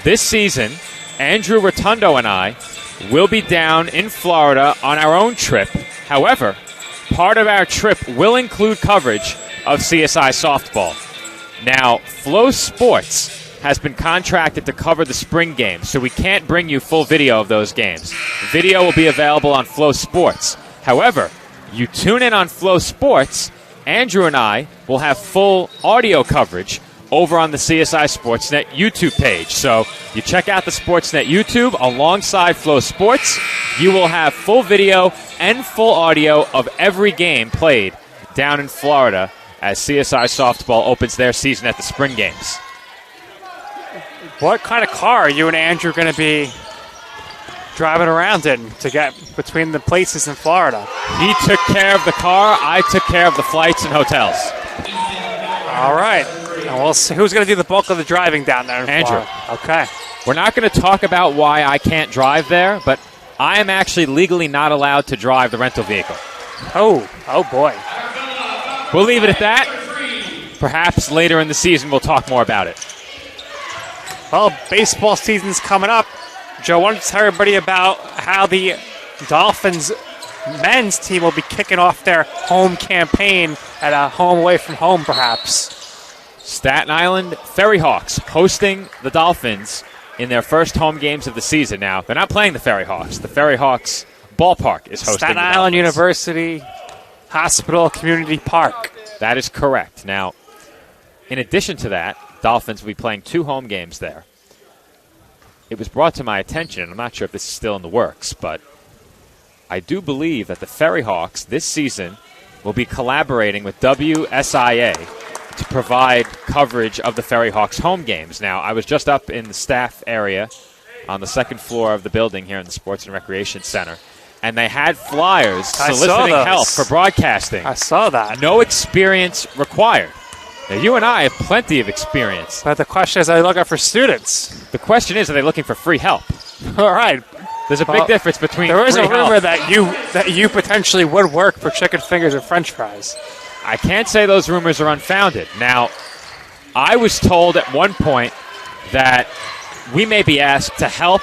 Speaker 1: This season, Andrew Rotundo and I will be down in Florida on our own trip, However, part of our trip will include coverage of CSI softball. Now, Flow Sports has been contracted to cover the spring games, so we can't bring you full video of those games. Video will be available on Flow Sports. However, you tune in on Flow Sports, Andrew and I will have full audio coverage over on the CSI Sportsnet YouTube page. So you check out the Sportsnet YouTube alongside Flow Sports. You will have full video and full audio of every game played down in Florida as CSI softball opens their season at the spring games.
Speaker 2: What kind of car are you and Andrew going to be driving around in to get between the places in Florida?
Speaker 1: He took care of the car. I took care of the flights and hotels.
Speaker 2: All right. And we'll see who's going to do the bulk of the driving down there in
Speaker 1: Andrew.
Speaker 2: Florida. Okay.
Speaker 1: We're not going to talk about why I can't drive there, but I am actually legally not allowed to drive the rental vehicle.
Speaker 2: Oh boy.
Speaker 1: We'll leave it at that. Perhaps later in the season we'll talk more about it.
Speaker 2: Well, baseball season's coming up. Joe, why don't you tell everybody about how the Dolphins men's team will be kicking off their home campaign at a home away from home, perhaps.
Speaker 1: Staten Island Ferry Hawks hosting the Dolphins in their first home games of the season. Now, they're not playing the Ferry Hawks. The Ferry Hawks ballpark is hosting
Speaker 2: Staten
Speaker 1: the
Speaker 2: Island
Speaker 1: Dolphins.
Speaker 2: University Hospital Community Park.
Speaker 1: That is correct. Now, in addition to that, Dolphins will be playing 2 home games there. It was brought to my attention, and I'm not sure if this is still in the works, but I do believe that the Ferry Hawks this season will be collaborating with WSIA to provide coverage of the Ferry Hawks home games. Now, I was just up in the staff area on the second floor of the building here in the Sports and Recreation Center, and they had flyers soliciting help for broadcasting.
Speaker 2: I saw that.
Speaker 1: No experience required. Now, you and I have plenty of experience.
Speaker 2: But the question is, are they looking for students?
Speaker 1: The question is, are they looking for free help?
Speaker 2: All right.
Speaker 1: There's a big difference between
Speaker 2: there is
Speaker 1: free
Speaker 2: a rumor
Speaker 1: help.
Speaker 2: that you potentially would work for chicken fingers and French fries.
Speaker 1: I can't say those rumors are unfounded. Now, I was told at one point that we may be asked to help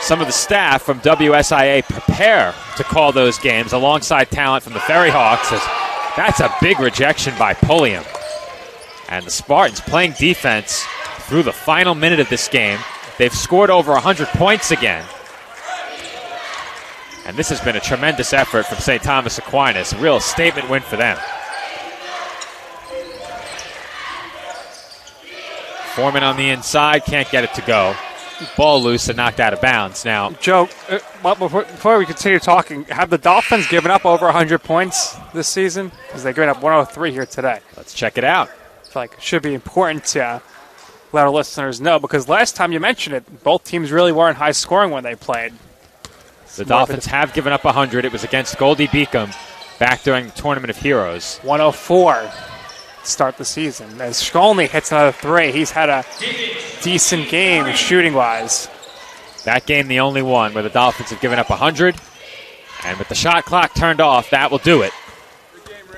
Speaker 1: some of the staff from WSIA prepare to call those games alongside talent from the Ferry Hawks. That's a big rejection by Pulliam. And the Spartans playing defense through the final minute of this game. They've scored over 100 points again. And this has been a tremendous effort from St. Thomas Aquinas. A real statement win for them. Foreman on the inside, can't get it to go. Ball loose and knocked out of bounds. Now,
Speaker 2: Joe, before we continue talking, have the Dolphins given up over 100 points this season? Because they're giving up 103 here today.
Speaker 1: Let's check it out.
Speaker 2: I feel like it should be important to let our listeners know, because last time you mentioned it, both teams really weren't high scoring when they played.
Speaker 1: The Dolphins have given up 100. It was against Goldie Beacom back during the Tournament of Heroes.
Speaker 2: 104 to start the season. As Skolny hits another 3, he's had a decent game shooting-wise.
Speaker 1: That game the only one where the Dolphins have given up 100. And with the shot clock turned off, that will do it.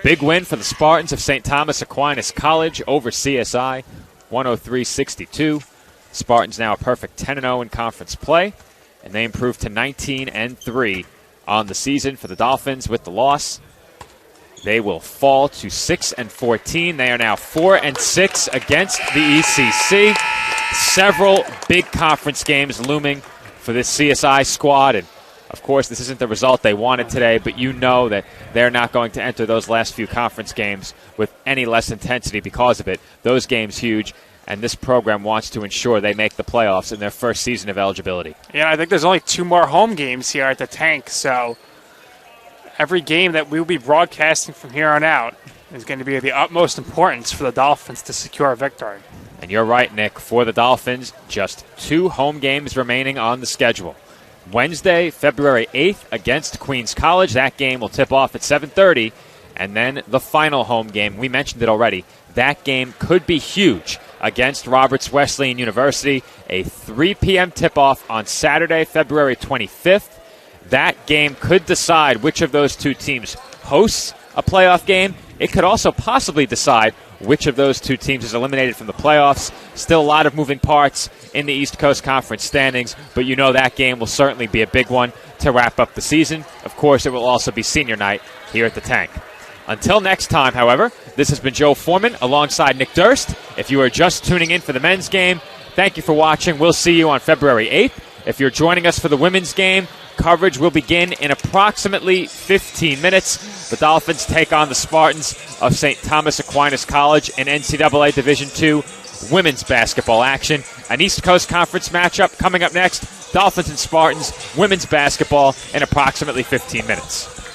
Speaker 1: Big win for the Spartans of St. Thomas Aquinas College over CSI, 103-62. Spartans now a perfect 10-0 in conference play, and they improved to 19-3 on the season. For the Dolphins with the loss, they will fall to 6-14. They are now 4-6 against the ECC. Several big conference games looming for this CSI squad, and of course, this isn't the result they wanted today, but you know that they're not going to enter those last few conference games with any less intensity because of it. Those games huge, and this program wants to ensure they make the playoffs in their first season of eligibility.
Speaker 2: Yeah, I think there's only 2 more home games here at the Tank, so every game that we'll be broadcasting from here on out is going to be of the utmost importance for the Dolphins to secure a victory.
Speaker 1: And you're right, Nick. For the Dolphins, just 2 home games remaining on the schedule. Wednesday, February 8th against Queens College. That game will tip off at 7:30. And then the final home game, we mentioned it already, that game could be huge against Roberts Wesleyan University. A 3 p.m. tip-off on Saturday, February 25th. That game could decide which of those 2 teams hosts a playoff game. It could also possibly decide which of those 2 teams is eliminated from the playoffs. Still a lot of moving parts in the East Coast Conference standings, but you know that game will certainly be a big one. to wrap up the season. Of course, it will also be senior night here at the Tank. Until next time, however, this has been Joe Foreman alongside Nick Durst. If you are just tuning in for the men's game, thank you for watching. We'll see you on February 8th. If you're joining us for the women's game, coverage will begin in approximately 15 minutes. The Dolphins take on the Spartans of St. Thomas Aquinas College in NCAA Division II women's basketball action. An East Coast Conference matchup coming up next. Dolphins and Spartans women's basketball in approximately 15 minutes.